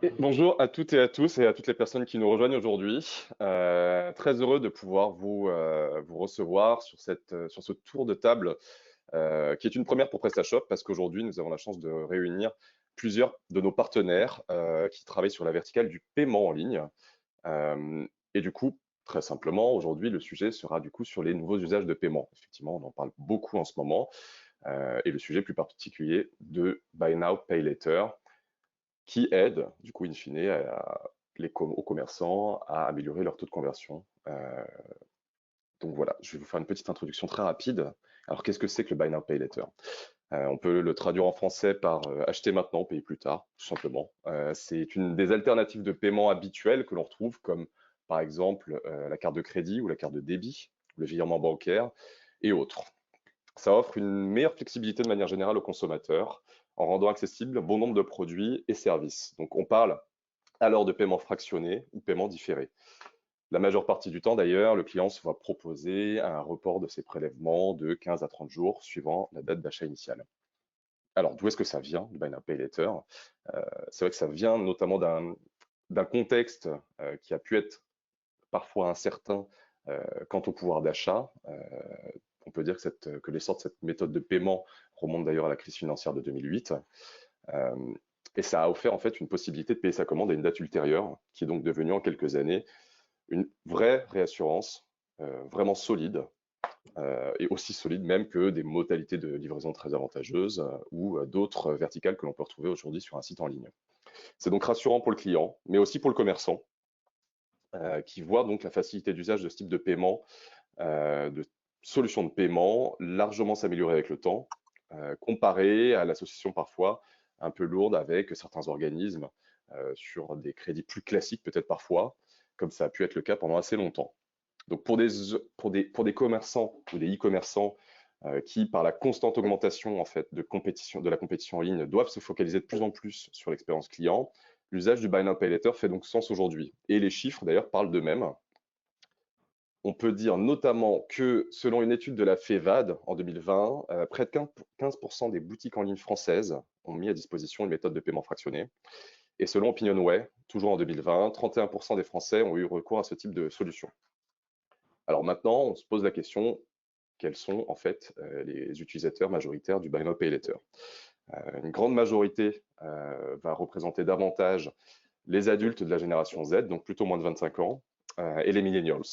Et bonjour à toutes et à tous et à toutes les personnes qui nous rejoignent aujourd'hui. Très heureux de pouvoir vous recevoir sur sur ce tour de table qui est une première pour PrestaShop parce qu'aujourd'hui nous avons la chance de réunir plusieurs de nos partenaires qui travaillent sur la verticale du paiement en ligne. Et du coup, très simplement, aujourd'hui le sujet sera du coup sur les nouveaux usages de paiement. Effectivement, on en parle beaucoup en ce moment et le sujet plus particulier de Buy Now, Pay Later qui aide, du coup, in fine, aux commerçants à améliorer leur taux de conversion. Donc voilà, je vais vous faire une petite introduction très rapide. Alors, qu'est-ce que c'est que le Buy Now Pay Later? On peut le traduire en français par acheter maintenant, payer plus tard, tout simplement. C'est une des alternatives de paiement habituelles que l'on retrouve, comme par exemple la carte de crédit ou la carte de débit, le virement bancaire et autres. Ça offre une meilleure flexibilité de manière générale aux consommateurs en rendant accessible bon nombre de produits et services. Donc on parle alors de paiement fractionné ou paiement différé. La majeure partie du temps, d'ailleurs, le client se va proposer un report de ses prélèvements de 15 à 30 jours suivant la date d'achat initiale. Alors, d'où est-ce que ça vient, le Buy Now Pay Later? C'est vrai que ça vient notamment d'un contexte qui a pu être parfois incertain quant au pouvoir d'achat. On peut dire que l'essor de cette méthode de paiement remonte d'ailleurs à la crise financière de 2008. Euh, et ça a offert en fait une possibilité de payer sa commande à une date ultérieure, qui est donc devenue en quelques années une vraie réassurance, vraiment solide, et aussi solide même que des modalités de livraison très avantageuses ou d'autres verticales que l'on peut retrouver aujourd'hui sur un site en ligne. C'est donc rassurant pour le client, mais aussi pour le commerçant, qui voit donc la facilité d'usage de ce type de paiement, de solutions de paiement largement s'améliorer avec le temps, comparé à l'association parfois un peu lourde avec certains organismes sur des crédits plus classiques peut-être parfois, comme ça a pu être le cas pendant assez longtemps. Donc pour des commerçants ou des e-commerçants qui, par la constante augmentation en fait de la compétition en ligne, doivent se focaliser de plus en plus sur l'expérience client, l'usage du Buy Now Pay Later fait donc sens aujourd'hui. Et les chiffres d'ailleurs parlent d'eux-mêmes. On peut dire notamment que selon une étude de la FEVAD en 2020, près de 15% des boutiques en ligne françaises ont mis à disposition une méthode de paiement fractionné. Et selon Opinionway, toujours en 2020, 31% des Français ont eu recours à ce type de solution. Alors maintenant, on se pose la question, quels sont en fait les utilisateurs majoritaires du Buy Now Pay Later? Une grande majorité va représenter davantage les adultes de la génération Z, donc plutôt moins de 25 ans, et les millennials.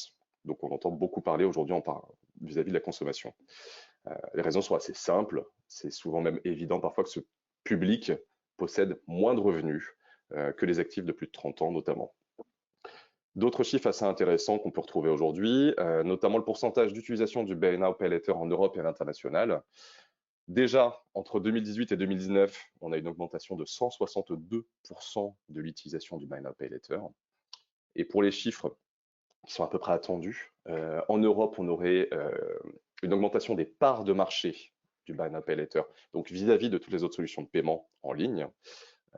Donc on entend beaucoup parler aujourd'hui vis-à-vis de la consommation. Les raisons sont assez simples, c'est souvent même évident parfois que ce public possède moins de revenus que les actifs de plus de 30 ans notamment. D'autres chiffres assez intéressants qu'on peut retrouver aujourd'hui, notamment le pourcentage d'utilisation du Buy Now Pay Later en Europe et à l'international. Déjà, entre 2018 et 2019, on a une augmentation de 162% de l'utilisation du Buy Now Pay Later. Et pour les chiffres qui sont à peu près attendus, en Europe, on aurait une augmentation des parts de marché du Buy Now Pay Later, donc vis-à-vis de toutes les autres solutions de paiement en ligne,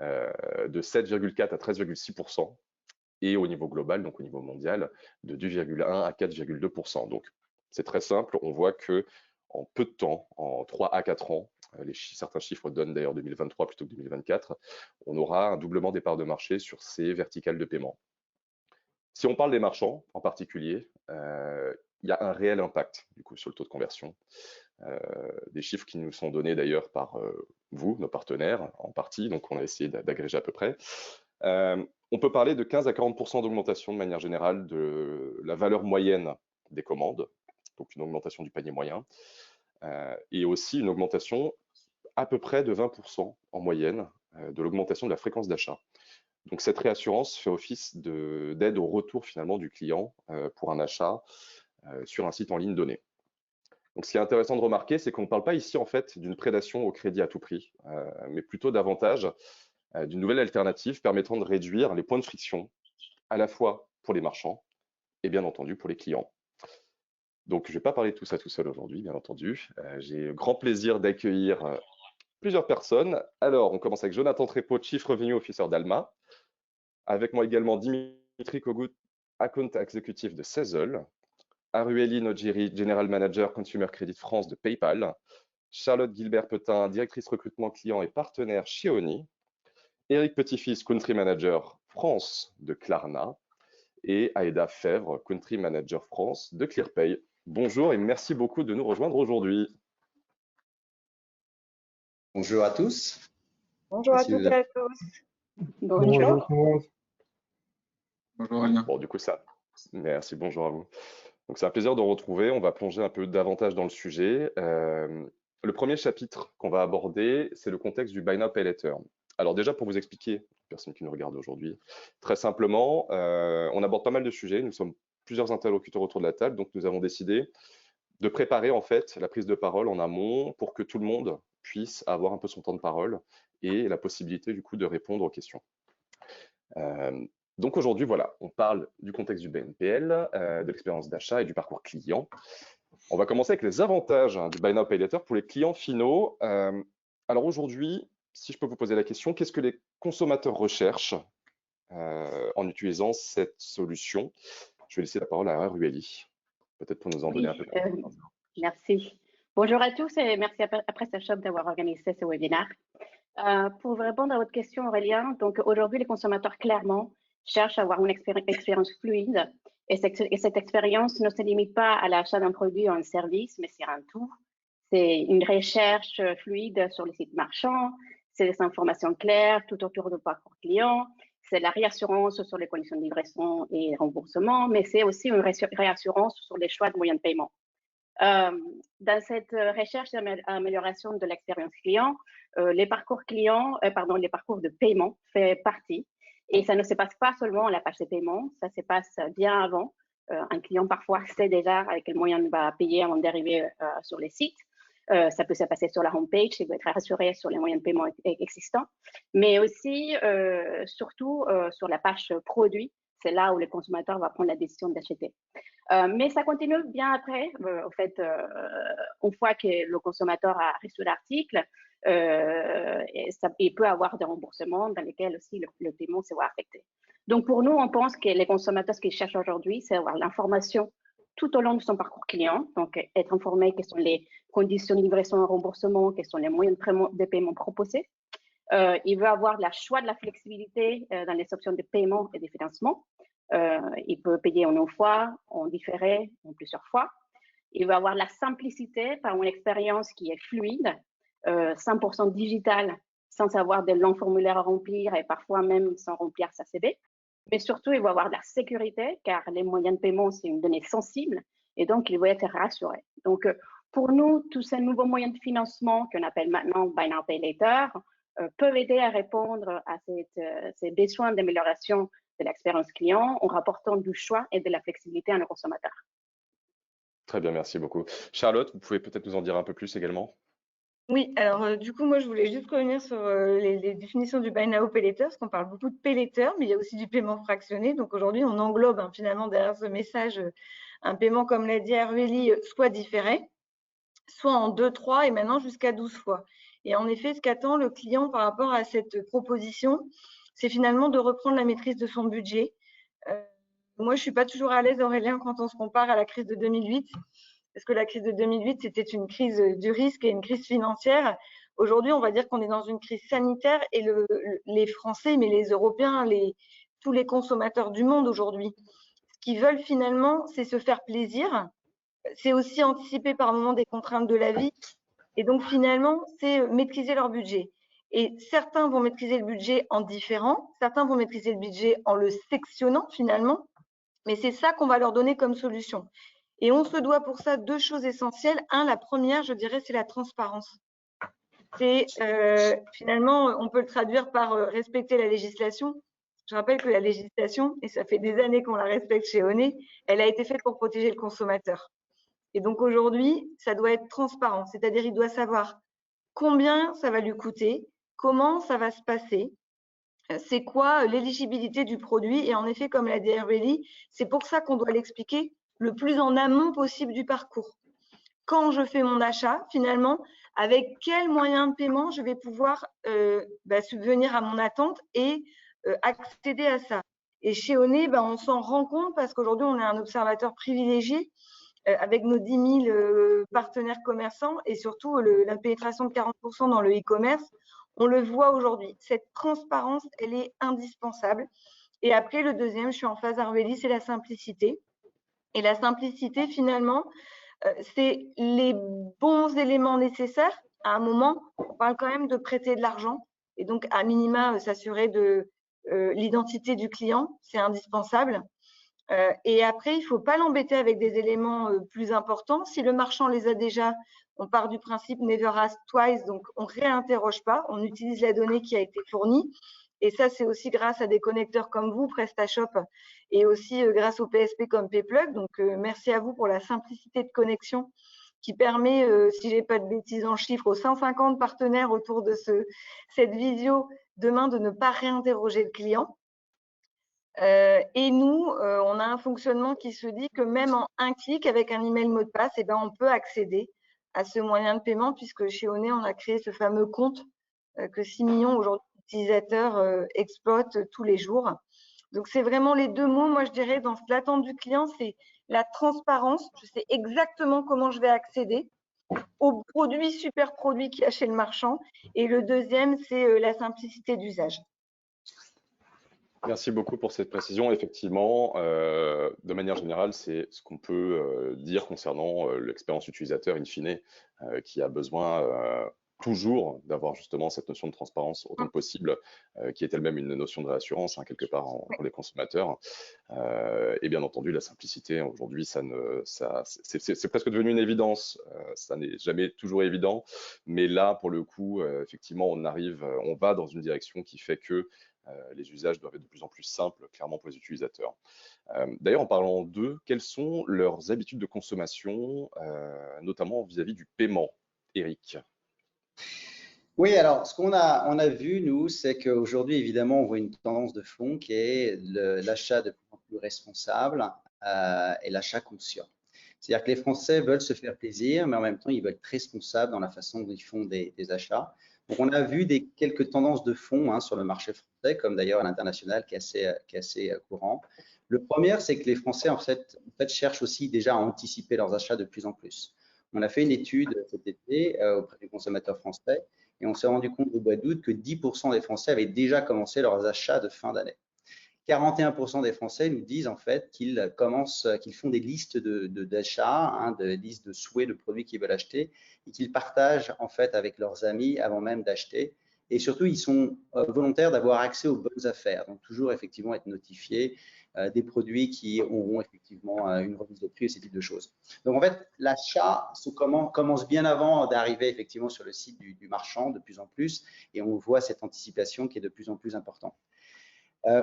de 7,4 à 13,6%, et au niveau global, donc au niveau mondial, de 2,1 à 4,2%. Donc c'est très simple, on voit que en peu de temps, en 3 à 4 ans, certains chiffres donnent d'ailleurs 2023 plutôt que 2024, on aura un doublement des parts de marché sur ces verticales de paiement. Si on parle des marchands en particulier, il y a un réel impact du coup sur le taux de conversion. Des chiffres qui nous sont donnés d'ailleurs par vous, nos partenaires, en partie, donc on a essayé d'agréger à peu près. On peut parler de 15 à 40% d'augmentation de manière générale de la valeur moyenne des commandes, donc une augmentation du panier moyen, et aussi une augmentation à peu près de 20% en moyenne de l'augmentation de la fréquence d'achat. Donc cette réassurance fait office d'aide au retour finalement du client pour un achat sur un site en ligne donné. Donc ce qui est intéressant de remarquer, c'est qu'on ne parle pas ici en fait d'une prédation au crédit à tout prix, mais plutôt davantage d'une nouvelle alternative permettant de réduire les points de friction à la fois pour les marchands et bien entendu pour les clients. Donc je ne vais pas parler de tout ça tout seul aujourd'hui, bien entendu. J'ai grand plaisir d'accueillir plusieurs personnes. Alors on commence avec Jonathan Trépeau, Chief Revenue Officer d'Alma. Avec moi également Dimitri Kogut, Account Executive de Sezzle. Arueli Nojiri, General Manager Consumer Credit France de PayPal. Charlotte Gilbert-Petain, directrice recrutement client et partenaire chez Oni. Eric Petit-Fils, Country Manager France de Klarna, et Aïda Fèvre, Country Manager France de ClearPay. Bonjour et merci beaucoup de nous rejoindre aujourd'hui. Bonjour à tous. Bonjour à toutes et à tous. Bonjour tout le monde. Bonjour Aurélien. Bon, du coup, ça. Merci, bonjour à vous. Donc, c'est un plaisir de vous retrouver. On va plonger un peu davantage dans le sujet. Le premier chapitre qu'on va aborder, c'est le contexte du Buy Now Pay Later. Alors, déjà, pour vous expliquer, personne qui nous regarde aujourd'hui, très simplement, on aborde pas mal de sujets. Nous sommes plusieurs interlocuteurs autour de la table, donc nous avons décidé de préparer en fait la prise de parole en amont pour que tout le monde puisse avoir un peu son temps de parole et la possibilité du coup de répondre aux questions. Donc aujourd'hui, voilà, on parle du contexte du BNPL, de l'expérience d'achat et du parcours client. On va commencer avec les avantages du Buy Now Pay Later pour les clients finaux. Alors aujourd'hui, si je peux vous poser la question, qu'est-ce que les consommateurs recherchent en utilisant cette solution? Je vais laisser la parole à Rueli, peut-être pour nous en donner un peu plus. Merci. Bonjour à tous et merci à PrestaShop d'avoir organisé ce webinaire. Pour répondre à votre question, Aurélien, donc aujourd'hui, les consommateurs clairement cherchent à avoir une expérience fluide et cette expérience ne se limite pas à l'achat d'un produit ou un service, mais c'est un tout. C'est une recherche fluide sur les sites marchands, c'est des informations claires tout autour du parcours client, c'est la réassurance sur les conditions de livraison et remboursement, mais c'est aussi une réassurance sur les choix de moyens de paiement. Dans cette recherche d'amélioration de l'expérience client, les parcours de paiement fait partie. Et ça ne se passe pas seulement à la page de paiement, ça se passe bien avant. Un client parfois sait déjà avec quel moyen il va payer avant d'arriver sur les sites. Ça peut se passer sur la homepage, il doit être rassuré sur les moyens de paiement existants, mais aussi, surtout sur la page produit, c'est là où le consommateur va prendre la décision d'acheter. Mais ça continue bien après. En fait, une fois que le consommateur a reçu l'article, il peut avoir des remboursements dans lesquels aussi le paiement se voit affecté. Donc, pour nous, on pense que les consommateurs, ce qu'ils cherchent aujourd'hui, c'est avoir l'information tout au long de son parcours client. Donc, être informé quelles sont les conditions de livraison et remboursement, quels sont les moyens de paiement proposés. Il veut avoir le choix de la flexibilité dans les options de paiement et de financement. Il peut payer en une fois, en différé, en plusieurs fois. Il veut avoir la simplicité par une expérience qui est fluide, 100% digitale, sans avoir de longs formulaires à remplir et parfois même sans remplir sa CV. Mais surtout, il veut avoir de la sécurité car les moyens de paiement, c'est une donnée sensible et donc il veut être rassuré. Donc, pour nous, tous ces nouveaux moyens de financement qu'on appelle maintenant Buy Now Pay Later peuvent aider à répondre à ces besoins d'amélioration de l'expérience client en rapportant du choix et de la flexibilité à nos consommateurs. Très bien, merci beaucoup. Charlotte, vous pouvez peut-être nous en dire un peu plus également? Oui, alors du coup, moi, je voulais juste revenir sur les définitions du Buy Now Pay Later, parce qu'on parle beaucoup de Pay Later, mais il y a aussi du paiement fractionné. Donc aujourd'hui, on englobe finalement derrière ce message un paiement, comme l'a dit Rueli, soit différé, soit en 2, 3 et maintenant jusqu'à 12 fois. Et en effet, ce qu'attend le client par rapport à cette proposition, c'est finalement de reprendre la maîtrise de son budget. Moi, je ne suis pas toujours à l'aise, Aurélien, quand on se compare à la crise de 2008, parce que la crise de 2008, c'était une crise du risque et une crise financière. Aujourd'hui, on va dire qu'on est dans une crise sanitaire et les Français, mais les Européens, tous les consommateurs du monde aujourd'hui, ce qu'ils veulent finalement, c'est se faire plaisir. C'est aussi anticiper par moment des contraintes de la vie. Et donc, finalement, c'est maîtriser leur budget. Et certains vont maîtriser le budget en différent, certains vont maîtriser le budget en le sectionnant finalement, mais c'est ça qu'on va leur donner comme solution. Et on se doit pour ça 2 choses essentielles. La première, je dirais, c'est la transparence. C'est finalement, on peut le traduire par respecter la législation. Je rappelle que la législation, et ça fait des années qu'on la respecte chez Onet, elle a été faite pour protéger le consommateur. Et donc aujourd'hui, ça doit être transparent, c'est-à-dire il doit savoir combien ça va lui coûter, comment ça va se passer, c'est quoi l'éligibilité du produit. Et en effet, comme l'a dit Rueli, c'est pour ça qu'on doit l'expliquer le plus en amont possible du parcours. Quand je fais mon achat, finalement, avec quels moyens de paiement je vais pouvoir subvenir à mon attente et accéder à ça. Et chez Onet, on s'en rend compte parce qu'aujourd'hui, on est un observateur privilégié avec nos 10 000 partenaires commerçants et surtout la pénétration de 40% dans le e-commerce. On le voit aujourd'hui. Cette transparence, elle est indispensable. Et après, le deuxième, je suis en phase Arvélie, c'est la simplicité. Et la simplicité, finalement, c'est les bons éléments nécessaires. À un moment, on parle quand même de prêter de l'argent et donc à minima s'assurer de l'identité du client, c'est indispensable. Et après, il ne faut pas l'embêter avec des éléments plus importants. Si le marchand les a déjà, on part du principe never ask twice, donc on ne réinterroge pas, on utilise la donnée qui a été fournie. Et ça, c'est aussi grâce à des connecteurs comme vous, PrestaShop, et aussi grâce au PSP comme Pplug. Donc, merci à vous pour la simplicité de connexion qui permet, si je n'ai pas de bêtises en chiffres, aux 150 partenaires autour de cette visio, demain, de ne pas réinterroger le client. Et nous, on a un fonctionnement qui se dit que même en un clic avec un email mot de passe, eh ben, on peut accéder à ce moyen de paiement puisque chez Onet, on a créé ce fameux compte que 6 millions aujourd'hui d'utilisateurs exploitent tous les jours. Donc, c'est vraiment les deux mots, moi, je dirais, dans l'attente du client, c'est la transparence. Je sais exactement comment je vais accéder aux produits, super produits qu'il y a chez le marchand. Et le deuxième, c'est la simplicité d'usage. Merci beaucoup pour cette précision. Effectivement, de manière générale, c'est ce qu'on peut dire concernant l'expérience utilisateur in fine, qui a besoin toujours d'avoir justement cette notion de transparence autant que possible, qui est elle-même une notion de réassurance, hein, quelque part pour les consommateurs. Et bien entendu, la simplicité, aujourd'hui, c'est presque devenu une évidence. Ça n'est jamais toujours évident, mais là, pour le coup, effectivement, on va dans une direction qui fait que les usages doivent être de plus en plus simples, clairement, pour les utilisateurs. D'ailleurs, en parlant d'eux, quelles sont leurs habitudes de consommation, notamment vis-à-vis du paiement, Eric? Oui, alors ce qu'on a vu, nous, c'est qu'aujourd'hui, évidemment, on voit une tendance de fond qui est l'achat de plus en plus responsable et l'achat conscient. C'est-à-dire que les Français veulent se faire plaisir, mais en même temps, ils veulent être responsables dans la façon dont ils font des achats. Donc, on a vu quelques tendances de fond, hein, sur le marché français, comme d'ailleurs à l'international, qui est assez courant. Le premier, c'est que les Français, en fait, cherchent aussi déjà à anticiper leurs achats de plus en plus. On a fait une étude cet été auprès des consommateurs français et on s'est rendu compte au mois d'août que 10% des Français avaient déjà commencé leurs achats de fin d'année. 41% des Français nous disent en fait qu'ils font des listes d'achats, hein, des listes de souhaits de produits qu'ils veulent acheter et qu'ils partagent en fait avec leurs amis avant même d'acheter. Et surtout, ils sont volontaires d'avoir accès aux bonnes affaires, donc toujours effectivement être notifiés des produits qui auront effectivement une remise de prix et ce type de choses. Donc en fait, l'achat commence bien avant d'arriver effectivement sur le site du marchand de plus en plus et on voit cette anticipation qui est de plus en plus importante.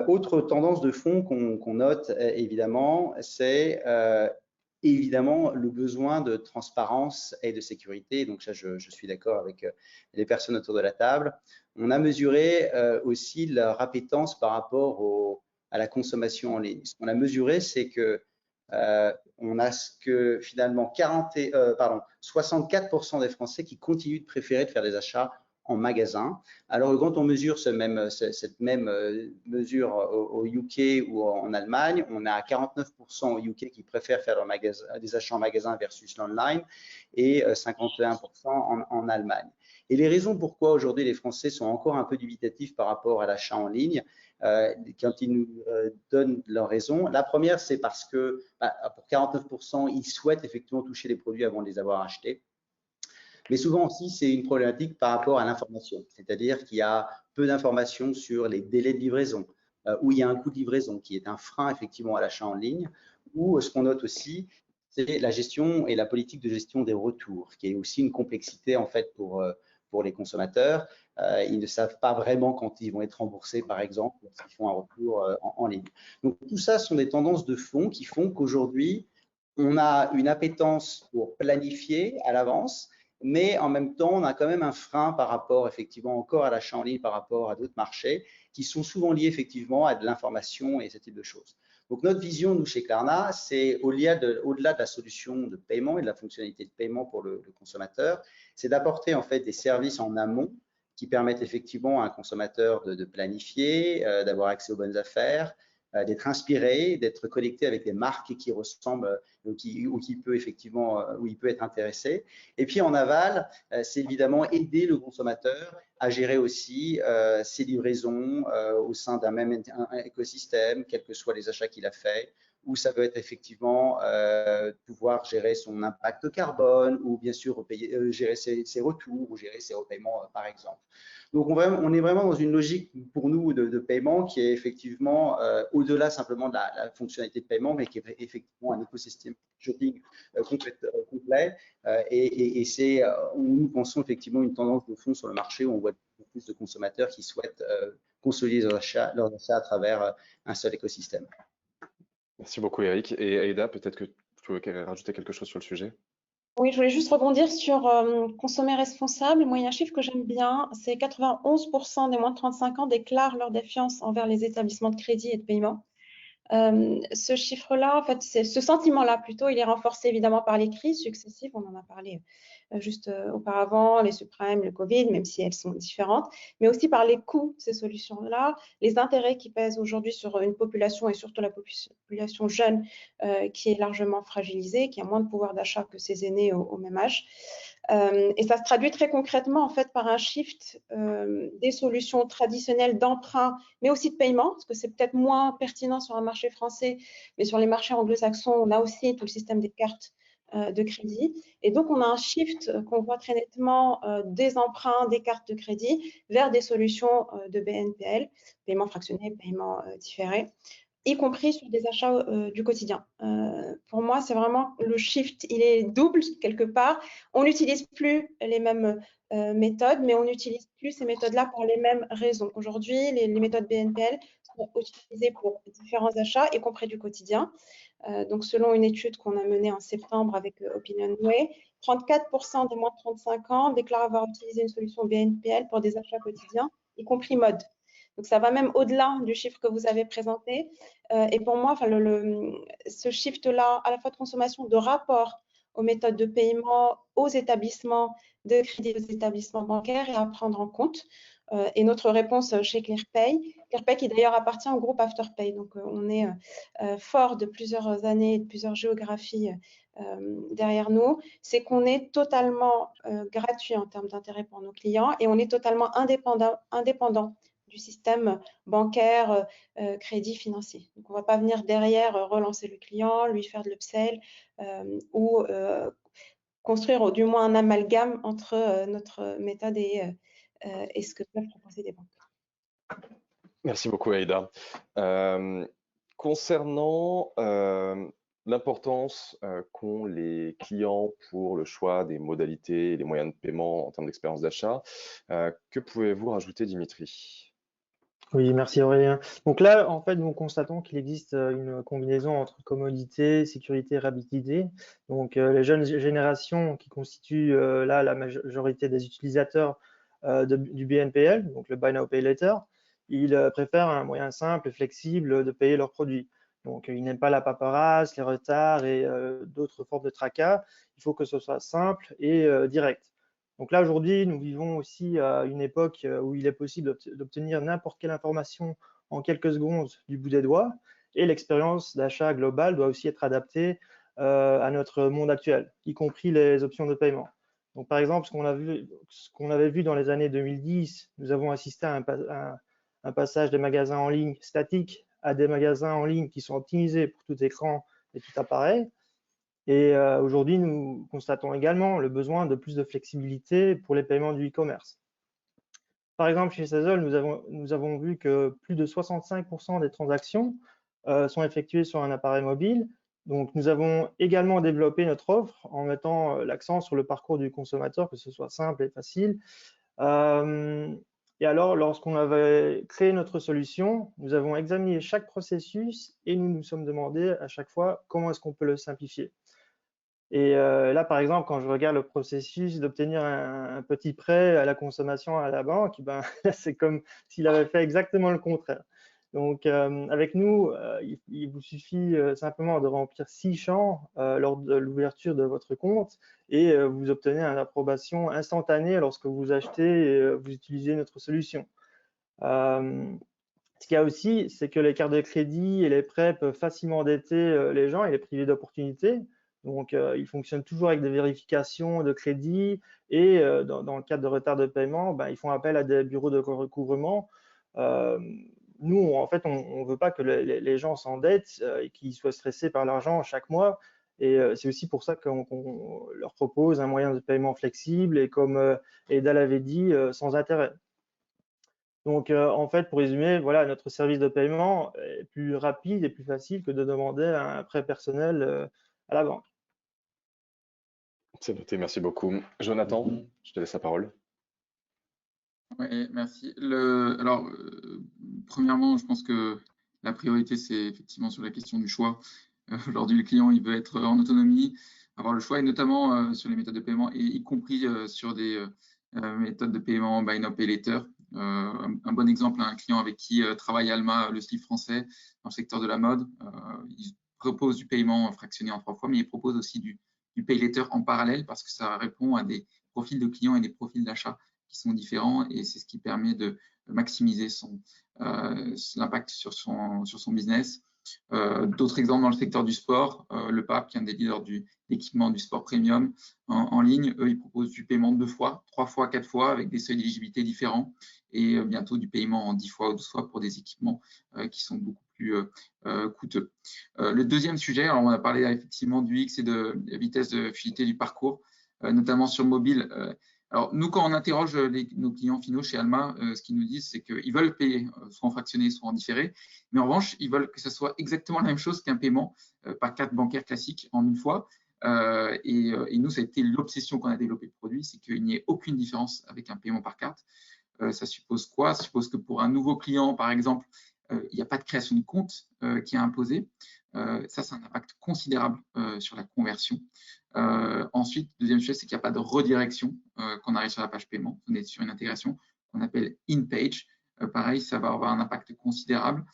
Autre tendance de fond qu'on note évidemment, c'est évidemment le besoin de transparence et de sécurité. Donc ça, je suis d'accord avec les personnes autour de la table. On a mesuré aussi leur appétence par rapport à la consommation en ligne. Ce qu'on a mesuré, c'est que on a finalement 64% des Français qui continuent de préférer de faire des achats en magasin. Alors quand on mesure cette même mesure au UK ou en Allemagne, on a 49% au UK qui préfèrent faire des achats en magasin versus l'online et 51% en Allemagne. Et les raisons pourquoi aujourd'hui les Français sont encore un peu dubitatifs par rapport à l'achat en ligne, quand ils nous donnent leurs raisons, la première c'est parce que pour 49%, ils souhaitent effectivement toucher les produits avant de les avoir achetés. Mais souvent aussi, c'est une problématique par rapport à l'information, c'est-à-dire qu'il y a peu d'informations sur les délais de livraison, où il y a un coût de livraison qui est un frein effectivement à l'achat en ligne, ou ce qu'on note aussi, c'est la gestion et la politique de gestion des retours, qui est aussi une complexité en fait pour les consommateurs. Ils ne savent pas vraiment quand ils vont être remboursés, par exemple, lorsqu'ils font un retour en ligne. Donc tout ça sont des tendances de fond qui font qu'aujourd'hui, on a une appétence pour planifier à l'avance, mais en même temps, on a quand même un frein par rapport effectivement encore à l'achat en ligne par rapport à d'autres marchés qui sont souvent liés effectivement à de l'information et ce type de choses. Donc notre vision, nous, chez Klarna, c'est au-delà de la solution de paiement et de la fonctionnalité de paiement pour le consommateur, c'est d'apporter en fait des services en amont qui permettent effectivement à un consommateur de planifier, d'avoir accès aux bonnes affaires, d'être inspiré, d'être connecté avec des marques qui ressemblent ou qui peut effectivement, où il peut être intéressé. Et puis en aval, c'est évidemment aider le consommateur à gérer aussi ses livraisons au sein d'un même écosystème, quels que soient les achats qu'il a faits, ou ça peut être effectivement pouvoir gérer son impact carbone, ou bien sûr gérer ses retours, ou gérer ses repaiements par exemple. Donc on est vraiment dans une logique pour nous de paiement qui est effectivement au-delà simplement de la fonctionnalité de paiement, mais qui est effectivement un écosystème shopping complet. Et c'est où nous pensons effectivement une tendance de fond sur le marché, où on voit plus de consommateurs qui souhaitent consolider leurs achats à travers un seul écosystème. Merci beaucoup, Eric. Et Aïda, peut-être que tu veux rajouter quelque chose sur le sujet? Oui, je voulais juste rebondir sur consommer responsable. Moi, il y a un chiffre que j'aime bien, c'est 91% des moins de 35 ans déclarent leur défiance envers les établissements de crédit et de paiement. Ce chiffre-là, en fait, ce sentiment-là plutôt, il est renforcé évidemment par les crises successives. On en a parlé juste auparavant, les subprimes, le Covid, même si elles sont différentes, mais aussi par les coûts de ces solutions-là, les intérêts qui pèsent aujourd'hui sur une population et surtout la population jeune qui est largement fragilisée, qui a moins de pouvoir d'achat que ses aînés au même âge. Et ça se traduit très concrètement en fait par un shift des solutions traditionnelles d'emprunt, mais aussi de paiement, parce que c'est peut-être moins pertinent sur un marché français, mais sur les marchés anglo-saxons, on a aussi tout le système des cartes de crédit. Et donc, on a un shift qu'on voit très nettement des emprunts, des cartes de crédit vers des solutions de BNPL, paiement fractionné, paiement différé, y compris sur des achats du quotidien. Pour moi, c'est vraiment le shift, il est double quelque part. On n'utilise plus les mêmes méthodes, mais on n'utilise plus ces méthodes-là pour les mêmes raisons. Aujourd'hui, les méthodes BNPL sont utilisées pour différents achats, y compris du quotidien. Donc, selon une étude qu'on a menée en septembre avec OpinionWay, 34% des moins de 35 ans déclarent avoir utilisé une solution BNPL pour des achats quotidiens, y compris mode. Donc, ça va même au-delà du chiffre que vous avez présenté. Et pour moi, enfin, ce shift-là, à la fois de consommation, de rapport aux méthodes de paiement, aux établissements de crédit, aux établissements bancaires, est à prendre en compte. Et notre réponse chez ClearPay qui d'ailleurs appartient au groupe Afterpay. Donc, on est fort de plusieurs années, de plusieurs géographies derrière nous, c'est qu'on est totalement gratuit en termes d'intérêt pour nos clients et on est totalement indépendant du système bancaire, crédit financier. Donc, on ne va pas venir derrière relancer le client, lui faire de l'upsell ou construire du moins un amalgame entre notre méthode et ce que peuvent proposer des banques. Merci beaucoup, Aïda. Concernant l'importance qu'ont les clients pour le choix des modalités et des moyens de paiement en termes d'expérience d'achat, que pouvez-vous rajouter, Dimitri? Oui, merci Aurélien. Donc là, en fait, nous constatons qu'il existe une combinaison entre commodité, sécurité et rapidité. Donc les jeunes générations qui constituent là la majorité des utilisateurs du BNPL, donc le Buy Now Pay Later, ils préfèrent un moyen simple et flexible de payer leurs produits. Donc ils n'aiment pas la paperasse, les retards et d'autres formes de tracas. Il faut que ce soit simple et direct. Donc là, aujourd'hui, nous vivons aussi à une époque où il est possible d'obtenir n'importe quelle information en quelques secondes du bout des doigts, et l'expérience d'achat globale doit aussi être adaptée à notre monde actuel, y compris les options de paiement. Donc, par exemple, ce qu'on avait vu dans les années 2010, nous avons assisté à un passage des magasins en ligne statiques à des magasins en ligne qui sont optimisés pour tout écran et tout appareil. Et aujourd'hui, nous constatons également le besoin de plus de flexibilité pour les paiements du e-commerce. Par exemple, chez Sezzle, nous avons vu que plus de 65% des transactions sont effectuées sur un appareil mobile. Donc, nous avons également développé notre offre en mettant l'accent sur le parcours du consommateur, que ce soit simple et facile. Et alors, lorsqu'on avait créé notre solution, nous avons examiné chaque processus et nous nous sommes demandé à chaque fois comment est-ce qu'on peut le simplifier. Et là, par exemple, quand je regarde le processus d'obtenir un petit prêt à la consommation à la banque, ben, c'est comme s'il avait fait exactement le contraire. Donc, avec nous, il vous suffit simplement de remplir 6 champs lors de l'ouverture de votre compte et vous obtenez une approbation instantanée lorsque vous achetez et vous utilisez notre solution. Ce qu'il y a aussi, c'est que les cartes de crédit et les prêts peuvent facilement endetter les gens et les priver d'opportunités. Donc, ils fonctionnent toujours avec des vérifications de crédit et dans le cadre de retard de paiement, ben, ils font appel à des bureaux de recouvrement. Nous, en fait, on ne veut pas que les gens s'endettent et qu'ils soient stressés par l'argent chaque mois. Et c'est aussi pour ça qu'on leur propose un moyen de paiement flexible et comme Eda l'avait dit, sans intérêt. Donc, en fait, pour résumer, voilà, notre service de paiement est plus rapide et plus facile que de demander un prêt personnel à la banque. C'est noté, merci beaucoup. Jonathan, je te laisse la parole. Oui, merci. Alors, premièrement, je pense que la priorité, c'est effectivement sur la question du choix. Aujourd'hui, le client, il veut être en autonomie, avoir le choix, et notamment sur les méthodes de paiement, et y compris sur des méthodes de paiement Buy Now Pay Later. Un bon exemple, un client avec qui travaille Alma, le slip français, dans le secteur de la mode. Il propose du paiement fractionné en 3 fois, mais il propose aussi du Pay Later en parallèle parce que ça répond à des profils de clients et des profils d'achat qui sont différents, et c'est ce qui permet de maximiser l'impact sur son business. D'autres exemples dans le secteur du sport, le Pape, qui est un des leaders d'équipement du sport premium en ligne, eux, ils proposent du paiement 2 fois, 3 fois, 4 fois avec des seuils d'éligibilité différents, et bientôt du paiement en 10 fois ou 12 fois pour des équipements qui sont beaucoup plus coûteux. Le deuxième sujet, alors on a parlé effectivement du X et de la vitesse de fluidité du parcours, notamment sur mobile. Alors, nous, quand on interroge nos clients finaux chez Alma, ce qu'ils nous disent, c'est qu'ils veulent payer soit en fractionné, soit en différé, mais en revanche, ils veulent que ce soit exactement la même chose qu'un paiement par carte bancaire classique en une fois. Et nous, ça a été l'obsession qu'on a développé le produit, c'est qu'il n'y ait aucune différence avec un paiement par carte. Ça suppose quoi? Ça suppose que pour un nouveau client, par exemple, il n'y a pas de création de compte qui est imposée. Ça, c'est un impact considérable sur la conversion. Ensuite, deuxième chose, c'est qu'il n'y a pas de redirection quand on arrive sur la page paiement. On est sur une intégration qu'on appelle in-page. Pareil, ça va avoir un impact considérable.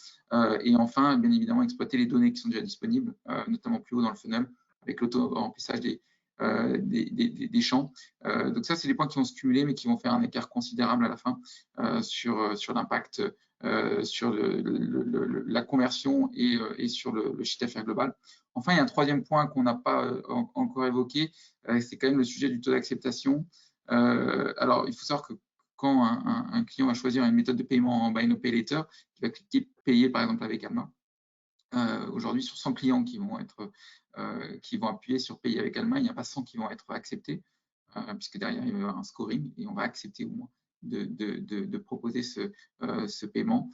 Et enfin, bien évidemment, exploiter les données qui sont déjà disponibles, notamment plus haut dans le funnel, avec l'auto-remplissage des champs. Donc ça, c'est des points qui vont se cumuler, mais qui vont faire un écart considérable à la fin sur l'impact sur la conversion et sur le chiffre d'affaires global. Enfin, il y a un troisième point qu'on n'a pas encore évoqué, c'est quand même le sujet du taux d'acceptation. Alors, il faut savoir que quand un client va choisir une méthode de paiement en Buy Now Pay Later, qui va cliquer payer par exemple avec Alma, aujourd'hui sur 100 clients qui vont appuyer sur payer avec Alma, il n'y a pas 100 qui vont être acceptés, puisque derrière il va y avoir un scoring et on va accepter au moins de proposer ce paiement.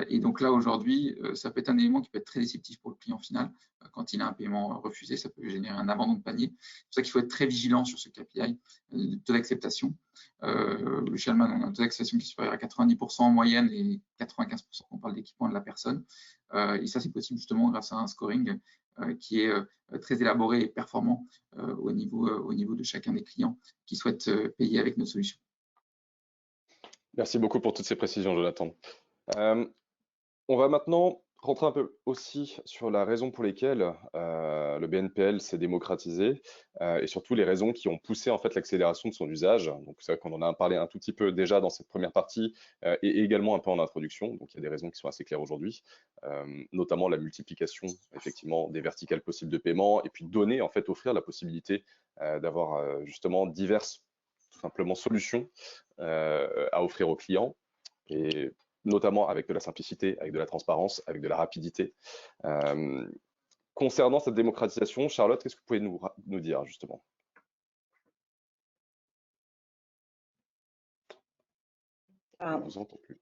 Et donc là, aujourd'hui, ça peut être un élément qui peut être très déceptif pour le client final. Quand il a un paiement refusé, ça peut générer un abandon de panier. C'est pour ça qu'il faut être très vigilant sur ce KPI de taux d'acceptation. Chez Alma, on a un taux d'acceptation qui est supérieur à 90% en moyenne et 95% quand on parle d'équipement de la personne. Et ça, c'est possible justement grâce à un scoring qui est très élaboré et performant au niveau de chacun des clients qui souhaitent payer avec nos solutions. Merci beaucoup pour toutes ces précisions, Jonathan. On va maintenant rentrer un peu aussi sur la raison pour lesquelles le BNPL s'est démocratisé et surtout les raisons qui ont poussé en fait l'accélération de son usage. Donc c'est vrai qu'on en a parlé un tout petit peu déjà dans cette première partie et également un peu en introduction. Donc il y a des raisons qui sont assez claires aujourd'hui, notamment la multiplication effectivement des verticales possibles de paiement et puis donner en fait offrir la possibilité d'avoir justement diverses tout simplement solutions à offrir aux clients, et notamment avec de la simplicité, avec de la transparence, avec de la rapidité. Concernant cette démocratisation, Charlotte, qu'est-ce que vous pouvez nous dire justement? On ne vous entend plus.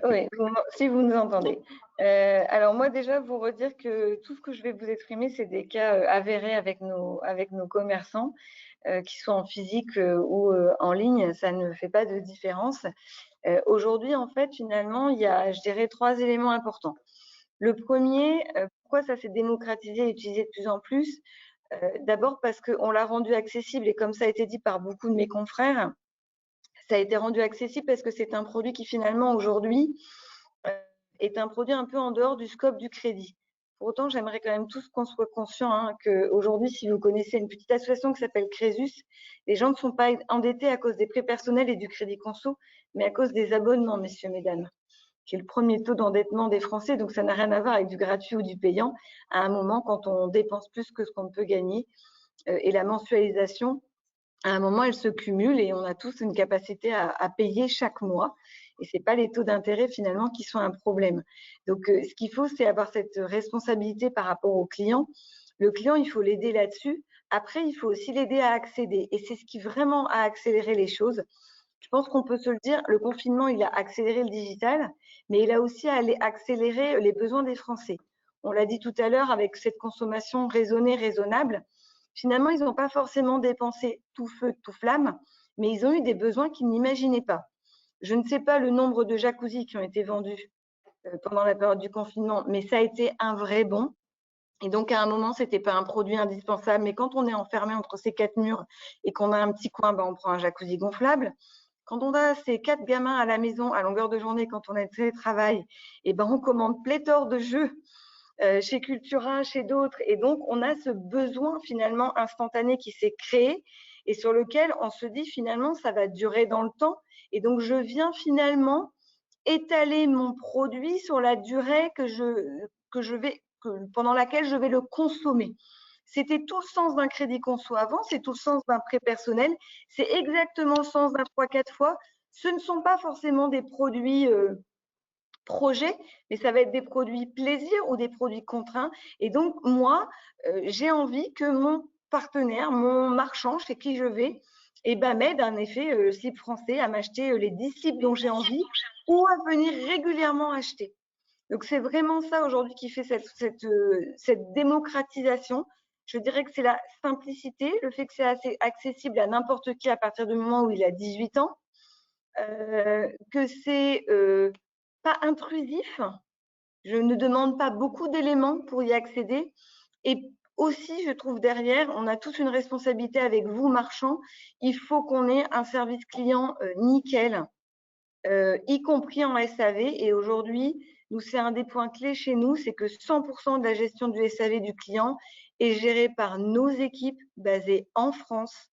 Oui, si vous nous entendez. Alors moi déjà, vous redire que tout ce que je vais vous exprimer, c'est des cas avérés avec nos commerçants, qu'ils soient en physique ou en ligne, ça ne fait pas de différence. Aujourd'hui, en fait, finalement, il y a, je dirais, 3 éléments importants. Le premier, pourquoi ça s'est démocratisé et utilisé de plus en plus? D'abord parce qu'on l'a rendu accessible, et comme ça a été dit par beaucoup de mes confrères, ça a été rendu accessible parce que c'est un produit qui finalement aujourd'hui est un produit un peu en dehors du scope du crédit. Pour autant, j'aimerais quand même tous qu'on soit conscients qu'aujourd'hui, si vous connaissez une petite association qui s'appelle Crésus, les gens ne sont pas endettés à cause des prêts personnels et du crédit conso, mais à cause des abonnements, messieurs, mesdames. qui est le premier taux d'endettement des Français. Donc, ça n'a rien à voir avec du gratuit ou du payant. À un moment, quand on dépense plus que ce qu'on peut gagner, et la mensualisation, à un moment, elle se cumule et on a tous une capacité à payer chaque mois. Et ce n'est pas les taux d'intérêt finalement qui sont un problème. Donc, ce qu'il faut, c'est avoir cette responsabilité par rapport au client. Le client, il faut l'aider là-dessus. Après, il faut aussi l'aider à accéder. Et c'est ce qui vraiment a accéléré les choses. Je pense qu'on peut se le dire, le confinement, il a accéléré le digital, mais il a aussi accéléré les besoins des Français. On l'a dit tout à l'heure, avec cette consommation raisonnée, raisonnable, finalement, ils n'ont pas forcément dépensé tout feu, tout flamme, mais ils ont eu des besoins qu'ils n'imaginaient pas. Je ne sais pas le nombre de jacuzzis qui ont été vendus pendant la période du confinement, mais ça a été un vrai bond. Et donc, à un moment, ce n'était pas un produit indispensable, mais quand on est enfermé entre ces 4 murs et qu'on a un petit coin, on prend un jacuzzi gonflable. Quand on a ces 4 gamins à la maison à longueur de journée, quand on est de télétravail, on commande pléthore de jeux chez Cultura, chez d'autres. Et donc, on a ce besoin finalement instantané qui s'est créé et sur lequel on se dit finalement, ça va durer dans le temps. Et donc, je viens finalement étaler mon produit sur la durée pendant laquelle je vais le consommer. C'était tout le sens d'un crédit conso avant, c'est tout le sens d'un prêt personnel, c'est exactement le sens d'un 3-4 fois. Ce ne sont pas forcément des produits projets, mais ça va être des produits plaisir ou des produits contraints. Et donc, moi, j'ai envie que mon partenaire, mon marchand chez qui je vais, m'aide en effet, slip français, à m'acheter les 10 slips dont j'ai envie ou à venir régulièrement acheter. Donc, c'est vraiment ça aujourd'hui qui fait cette démocratisation. Je dirais que c'est la simplicité, le fait que c'est assez accessible à n'importe qui à partir du moment où il a 18 ans, que c'est pas intrusif. Je ne demande pas beaucoup d'éléments pour y accéder. Et aussi, je trouve derrière, on a tous une responsabilité avec vous, marchands. Il faut qu'on ait un service client nickel, y compris en SAV. Et aujourd'hui, nous, c'est un des points clés chez nous, c'est que 100% de la gestion du SAV du client est gérée par nos équipes basées en France,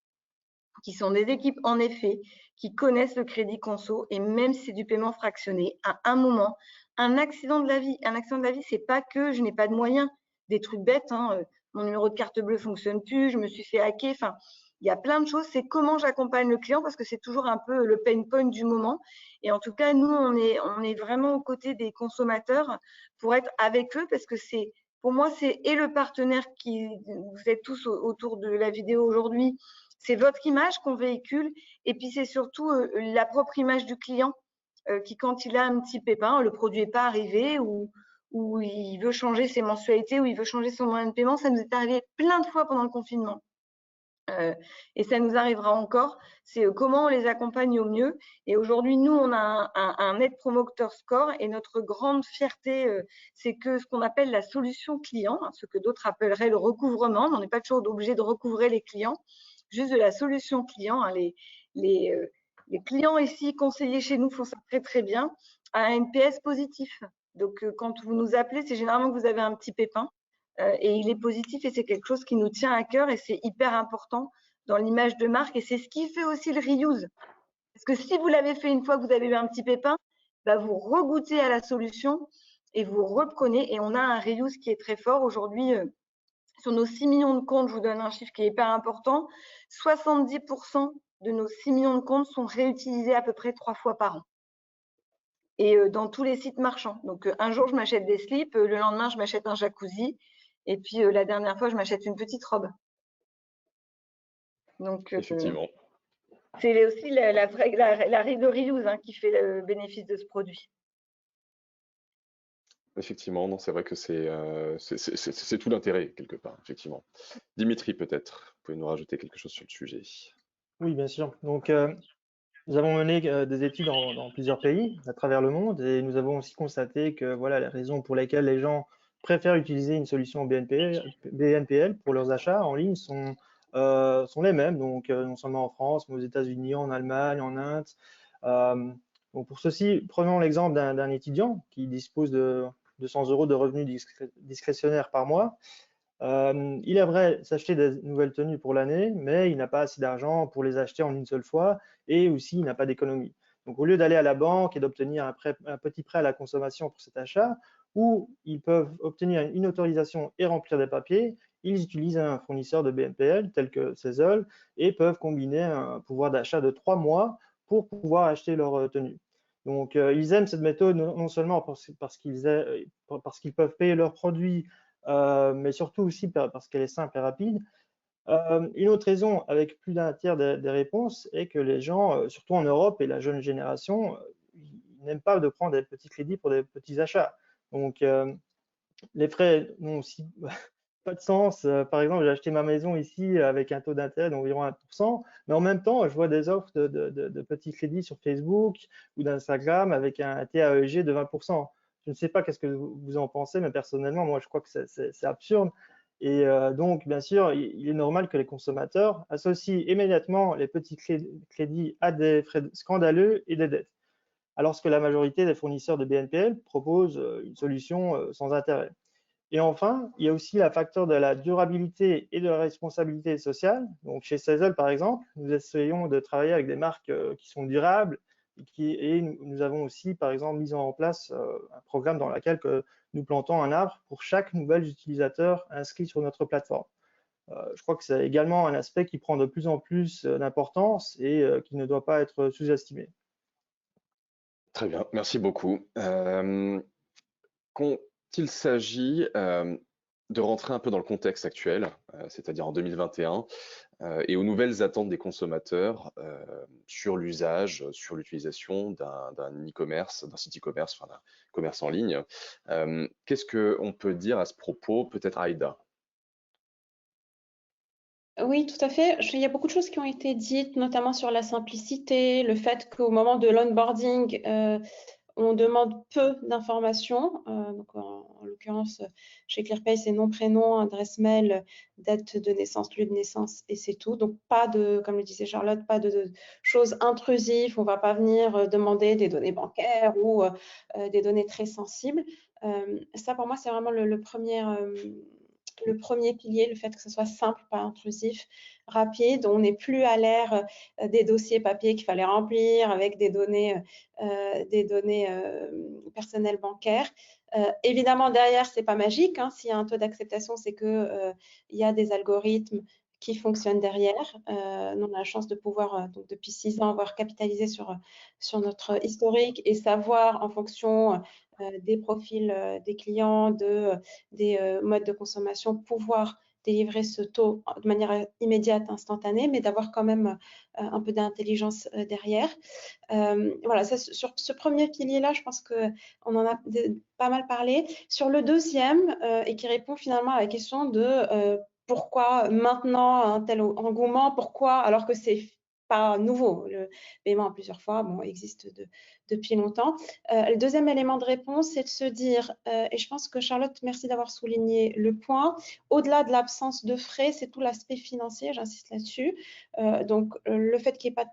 qui sont des équipes, en effet, qui connaissent le crédit conso. Et même si c'est du paiement fractionné, à un moment, un accident de la vie, c'est pas que je n'ai pas de moyens, des trucs bêtes, mon numéro de carte bleue fonctionne plus, je me suis fait hacker, enfin, il y a plein de choses. C'est comment j'accompagne le client parce que c'est toujours un peu le pain point du moment. Et en tout cas, nous, on est vraiment aux côtés des consommateurs pour être avec eux parce que c'est, pour moi, c'est et le partenaire qui, vous êtes tous autour de la vidéo aujourd'hui, c'est votre image qu'on véhicule et puis c'est surtout la propre image du client qui, quand il a un petit pépin, le produit n'est pas arrivé ou il veut changer ses mensualités ou il veut changer son moyen de paiement. Ça nous est arrivé plein de fois pendant le confinement. Et ça nous arrivera encore, c'est comment on les accompagne au mieux. Et aujourd'hui, nous, on a un Net Promoter Score et notre grande fierté, c'est que ce qu'on appelle la solution client, ce que d'autres appelleraient le recouvrement, on n'est pas toujours obligé de recouvrer les clients, juste de la solution client. Les clients ici conseillés chez nous font ça très très bien, à un NPS positif. Donc, quand vous nous appelez, c'est généralement que vous avez un petit pépin. Et il est positif et c'est quelque chose qui nous tient à cœur et c'est hyper important dans l'image de marque et c'est ce qui fait aussi le reuse. Parce que si vous l'avez fait une fois que vous avez eu un petit pépin, vous regoutez à la solution et vous reprenez et on a un reuse qui est très fort. Aujourd'hui, sur nos 6 millions de comptes, je vous donne un chiffre qui est hyper important, 70% de nos 6 millions de comptes sont réutilisés à peu près 3 fois par an. Et dans tous les sites marchands. Donc, un jour, je m'achète des slips, le lendemain, je m'achète un jacuzzi. Et puis, la dernière fois, je m'achète une petite robe. Donc, Effectivement. c'est aussi le reuse qui fait le bénéfice de ce produit. Effectivement, non, c'est vrai que c'est tout l'intérêt, quelque part, effectivement. Dimitri, peut-être, vous pouvez nous rajouter quelque chose sur le sujet. Oui, bien sûr. Donc, nous avons mené des études dans plusieurs pays à travers le monde et nous avons aussi constaté que voilà, les raisons pour lesquelles les gens préfèrent utiliser une solution BNPL pour leurs achats en ligne sont les mêmes, donc non seulement en France, mais aux États-Unis, en Allemagne, en Inde. Donc pour ceci, prenons l'exemple d'un étudiant qui dispose de 200 € de revenus discrétionnaires par mois. Il aimerait s'acheter des nouvelles tenues pour l'année, mais il n'a pas assez d'argent pour les acheter en une seule fois et aussi il n'a pas d'économie. Donc, au lieu d'aller à la banque et d'obtenir un petit prêt à la consommation pour cet achat, où ils peuvent obtenir une autorisation et remplir des papiers, ils utilisent un fournisseur de BNPL tel que Sezzle et peuvent combiner un pouvoir d'achat de 3 mois pour pouvoir acheter leur tenue. Donc, ils aiment cette méthode non seulement parce qu'ils peuvent payer leurs produits, mais surtout aussi parce qu'elle est simple et rapide. Une autre raison, avec plus d'un tiers des réponses, est que les gens, surtout en Europe et la jeune génération, ils n'aiment pas de prendre des petits crédits pour des petits achats. Donc, les frais n'ont aussi pas de sens. Par exemple, j'ai acheté ma maison ici avec un taux d'intérêt d'environ 1%, mais en même temps, je vois des offres de petits crédits sur Facebook ou d'Instagram avec un TAEG de 20%. Je ne sais pas qu'est-ce que vous en pensez, mais personnellement, moi, je crois que c'est absurde. Et donc, bien sûr, il est normal que les consommateurs associent immédiatement les petits crédits à des frais scandaleux et des dettes, alors que la majorité des fournisseurs de BNPL proposent une solution sans intérêt. Et enfin, il y a aussi le facteur de la durabilité et de la responsabilité sociale. Donc, chez Sezzle, par exemple, nous essayons de travailler avec des marques qui sont durables et nous avons aussi, par exemple, mis en place un programme dans lequel nous plantons un arbre pour chaque nouvel utilisateur inscrit sur notre plateforme. Je crois que c'est également un aspect qui prend de plus en plus d'importance et qui ne doit pas être sous-estimé. Très bien, merci beaucoup. Quand il s'agit de rentrer un peu dans le contexte actuel, c'est-à-dire en 2021, et aux nouvelles attentes des consommateurs sur l'usage, sur l'utilisation d'un e-commerce, d'un site e-commerce, enfin d'un commerce en ligne, qu'est-ce qu'on peut dire à ce propos? Peut-être Aïda. Oui, tout à fait. Il y a beaucoup de choses qui ont été dites, notamment sur la simplicité, le fait qu'au moment de l'onboarding, on demande peu d'informations. Donc en l'occurrence, chez ClearPay, c'est nom, prénom, adresse mail, date de naissance, lieu de naissance, et c'est tout. Donc pas de, comme le disait Charlotte, pas de choses intrusives. On ne va pas venir demander des données bancaires ou des données très sensibles. Ça, pour moi, c'est vraiment le premier pilier, le fait que ce soit simple, pas intrusif, rapide. On n'est plus à l'ère des dossiers papier qu'il fallait remplir avec des données personnelles bancaires. Évidemment, derrière, c'est pas magique. Hein. S'il y a un taux d'acceptation, c'est que il y a des algorithmes qui fonctionnent derrière. Nous, on a la chance de pouvoir, donc depuis 6 ans, avoir capitalisé sur notre historique et savoir en fonction des profils des clients, des modes de consommation, pouvoir délivrer ce taux de manière immédiate, instantanée, mais d'avoir quand même un peu d'intelligence derrière. Voilà, ça, sur ce premier pilier-là, je pense qu'on en a pas mal parlé. Sur le deuxième, et qui répond finalement à la question de pourquoi maintenant un tel engouement, pourquoi, alors que c'est pas nouveau, le paiement en plusieurs fois, bon, existe depuis longtemps. Le deuxième élément de réponse, c'est de se dire, et je pense que Charlotte, merci d'avoir souligné le point, au-delà de l'absence de frais, c'est tout l'aspect financier, j'insiste là-dessus. Donc, le fait qu'il n'y ait pas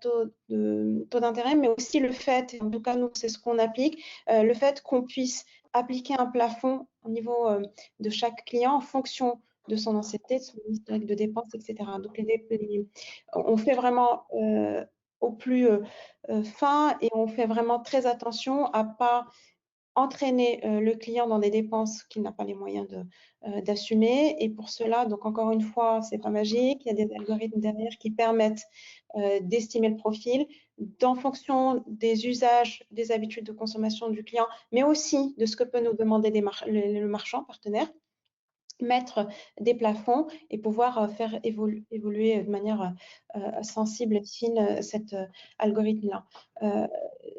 de taux d'intérêt, mais aussi le fait, et en tout cas, nous, c'est ce qu'on applique, le fait qu'on puisse appliquer un plafond au niveau de chaque client en fonction de son ancienneté, de son historique de dépenses, etc. Donc, on fait vraiment au plus fin et on fait vraiment très attention à ne pas entraîner le client dans des dépenses qu'il n'a pas les moyens d'assumer. Et pour cela, donc encore une fois, c'est pas magique. Il y a des algorithmes derrière qui permettent d'estimer le profil en fonction des usages, des habitudes de consommation du client, mais aussi de ce que peut nous demander le marchand partenaire, mettre des plafonds et pouvoir faire évoluer de manière sensible et fine cet algorithme-là.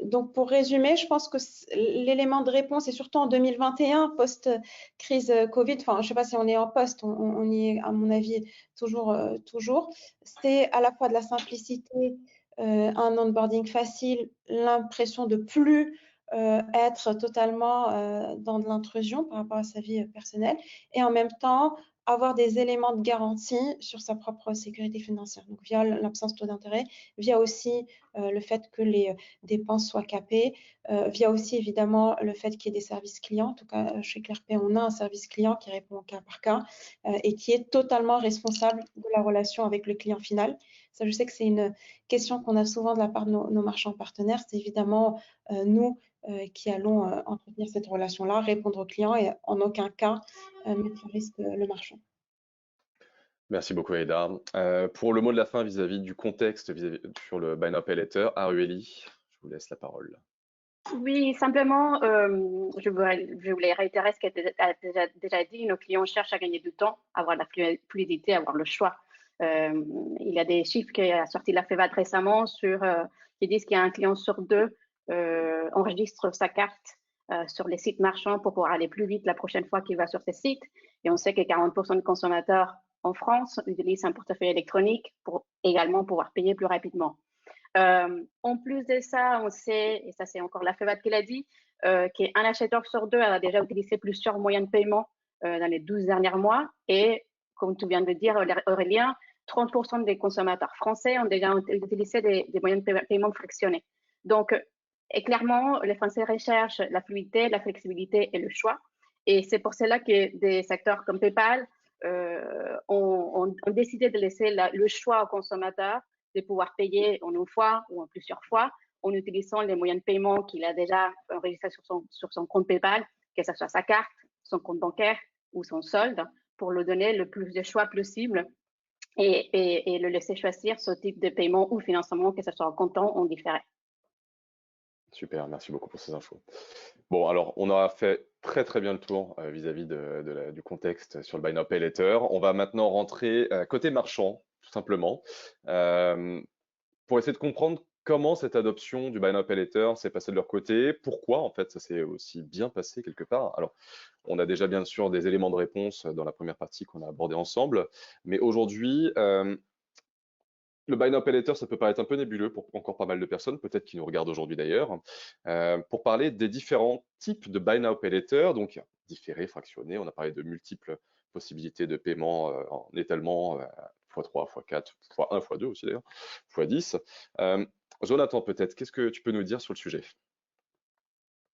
Donc, pour résumer, je pense que l'élément de réponse, et surtout en 2021, post-crise Covid, enfin, je ne sais pas si on est en post, on y est, à mon avis, toujours, c'est à la fois de la simplicité, un onboarding facile, l'impression de plus être totalement dans de l'intrusion par rapport à sa vie personnelle et en même temps avoir des éléments de garantie sur sa propre sécurité financière. Donc via l'absence de taux d'intérêt, via aussi le fait que les dépenses soient capées, via aussi évidemment le fait qu'il y ait des services clients. En tout cas, chez ClearPay, on a un service client qui répond au cas par cas et qui est totalement responsable de la relation avec le client final. Ça, je sais que c'est une question qu'on a souvent de la part de nos marchands partenaires. C'est évidemment nous qui allons entretenir cette relation-là, répondre aux clients et en aucun cas mettre à risque le marchand. Merci beaucoup, Aïda. Pour le mot de la fin vis-à-vis du contexte sur le Buy Now Pay Later, Arueli, je vous laisse la parole. Oui, simplement, je voulais réitérer ce qui a déjà dit. Nos clients cherchent à gagner du temps, avoir la fluidité, avoir le choix. Il y a des chiffres qui a sorti la FEVAD récemment qui disent qu'il y a un client sur 2 enregistre sa carte sur les sites marchands pour pouvoir aller plus vite la prochaine fois qu'il va sur ces sites. Et on sait que 40% de consommateurs en France utilisent un portefeuille électronique pour également pouvoir payer plus rapidement. En plus de ça, on sait, et ça c'est encore la FEVAD qui l'a dit, qu'un acheteur sur 2 a déjà utilisé plusieurs moyens de paiement dans les 12 derniers mois. Et comme tu viens de dire, Aurélien, 30% des consommateurs français ont déjà utilisé des moyens de paiement fractionnés. Donc, et clairement, les Français recherchent la fluidité, la flexibilité et le choix. Et c'est pour cela que des secteurs comme PayPal ont décidé de laisser le choix aux consommateurs de pouvoir payer en une fois ou en plusieurs fois en utilisant les moyens de paiement qu'il a déjà enregistrés sur son compte PayPal, que ce soit sa carte, son compte bancaire ou son solde, pour lui donner le plus de choix possible et le laisser choisir ce type de paiement ou financement, que ce soit en comptant ou en différé. Super, merci beaucoup pour ces infos. Bon, alors, on a fait très bien le tour vis-à-vis du contexte sur le Buy Now Pay Later. On va maintenant rentrer côté marchand, tout simplement, pour essayer de comprendre comment cette adoption du Buy Now Pay Later s'est passée de leur côté, pourquoi en fait ça s'est aussi bien passé quelque part. Alors, on a déjà bien sûr des éléments de réponse dans la première partie qu'on a abordée ensemble, mais aujourd'hui, le Buy Now Pay Later, ça peut paraître un peu nébuleux pour encore pas mal de personnes, peut-être qui nous regardent aujourd'hui d'ailleurs, pour parler des différents types de Buy Now Pay Later, donc différés, fractionnés. On a parlé de multiples possibilités de paiement en étalement x3, x4, x1, x2 aussi d'ailleurs, x10. Jonathan, peut-être, qu'est-ce que tu peux nous dire sur le sujet?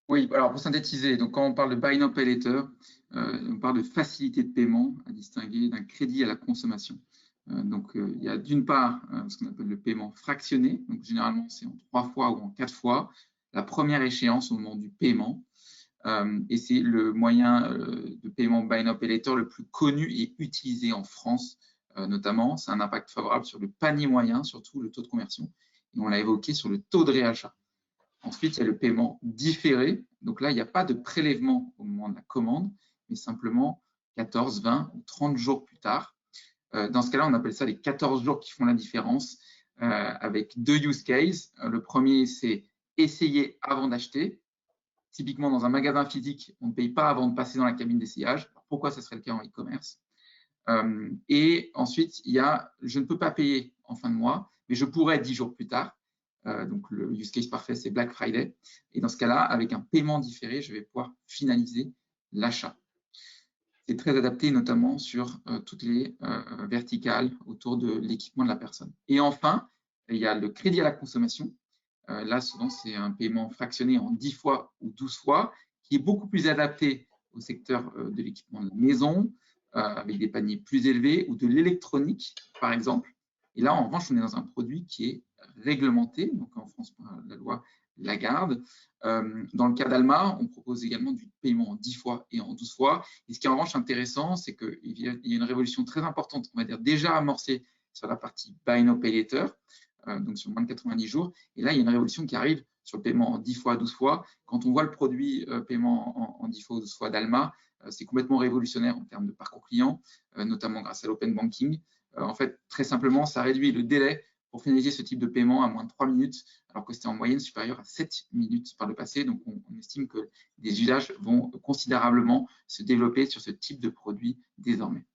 Oui, alors pour synthétiser, donc quand on parle de Buy Now Pay Later, on parle de facilité de paiement à distinguer d'un crédit à la consommation. Donc, il y a d'une part ce qu'on appelle le paiement fractionné. Donc, généralement, c'est en 3 fois ou en 4 fois. La première échéance au moment du paiement. Et c'est le moyen de paiement Buy Now Pay Later le plus connu et utilisé en France, notamment. C'est un impact favorable sur le panier moyen, surtout le taux de conversion. Et on l'a évoqué sur le taux de réachat. Ensuite, il y a le paiement différé. Donc là, il n'y a pas de prélèvement au moment de la commande, mais simplement 14, 20 ou 30 jours plus tard. Dans ce cas-là, on appelle ça les 14 jours qui font la différence avec 2 use cases. Le premier, c'est essayer avant d'acheter. Typiquement, dans un magasin physique, on ne paye pas avant de passer dans la cabine d'essayage. Pourquoi ça serait le cas en e-commerce? Et ensuite, il y a je ne peux pas payer en fin de mois, mais je pourrais 10 jours plus tard. Donc, le use case parfait, c'est Black Friday. Et dans ce cas-là, avec un paiement différé, je vais pouvoir finaliser l'achat. C'est très adapté notamment sur toutes les verticales autour de l'équipement de la personne. Et enfin, il y a le crédit à la consommation. Là, souvent, c'est un paiement fractionné en 10 fois ou 12 fois, qui est beaucoup plus adapté au secteur de l'équipement de la maison, avec des paniers plus élevés, ou de l'électronique, par exemple. Et là, en revanche, on est dans un produit qui est réglementé, donc en France, par la loi Lagarde. Dans le cas d'Alma, on propose également du paiement en 10 fois et en 12 fois. Et ce qui est en revanche intéressant, c'est qu'il y a une révolution très importante, on va dire déjà amorcée sur la partie Buy Now Pay Later, donc sur moins de 90 jours. Et là, il y a une révolution qui arrive sur le paiement en 10 fois, 12 fois. Quand on voit le produit paiement en 10 fois ou 12 fois d'Alma, c'est complètement révolutionnaire en termes de parcours client, notamment grâce à l'open banking. En fait, très simplement, ça réduit le délai pour finaliser ce type de paiement à moins de 3 minutes, alors que c'était en moyenne supérieur à 7 minutes par le passé. Donc, on estime que des usages vont considérablement se développer sur ce type de produit désormais.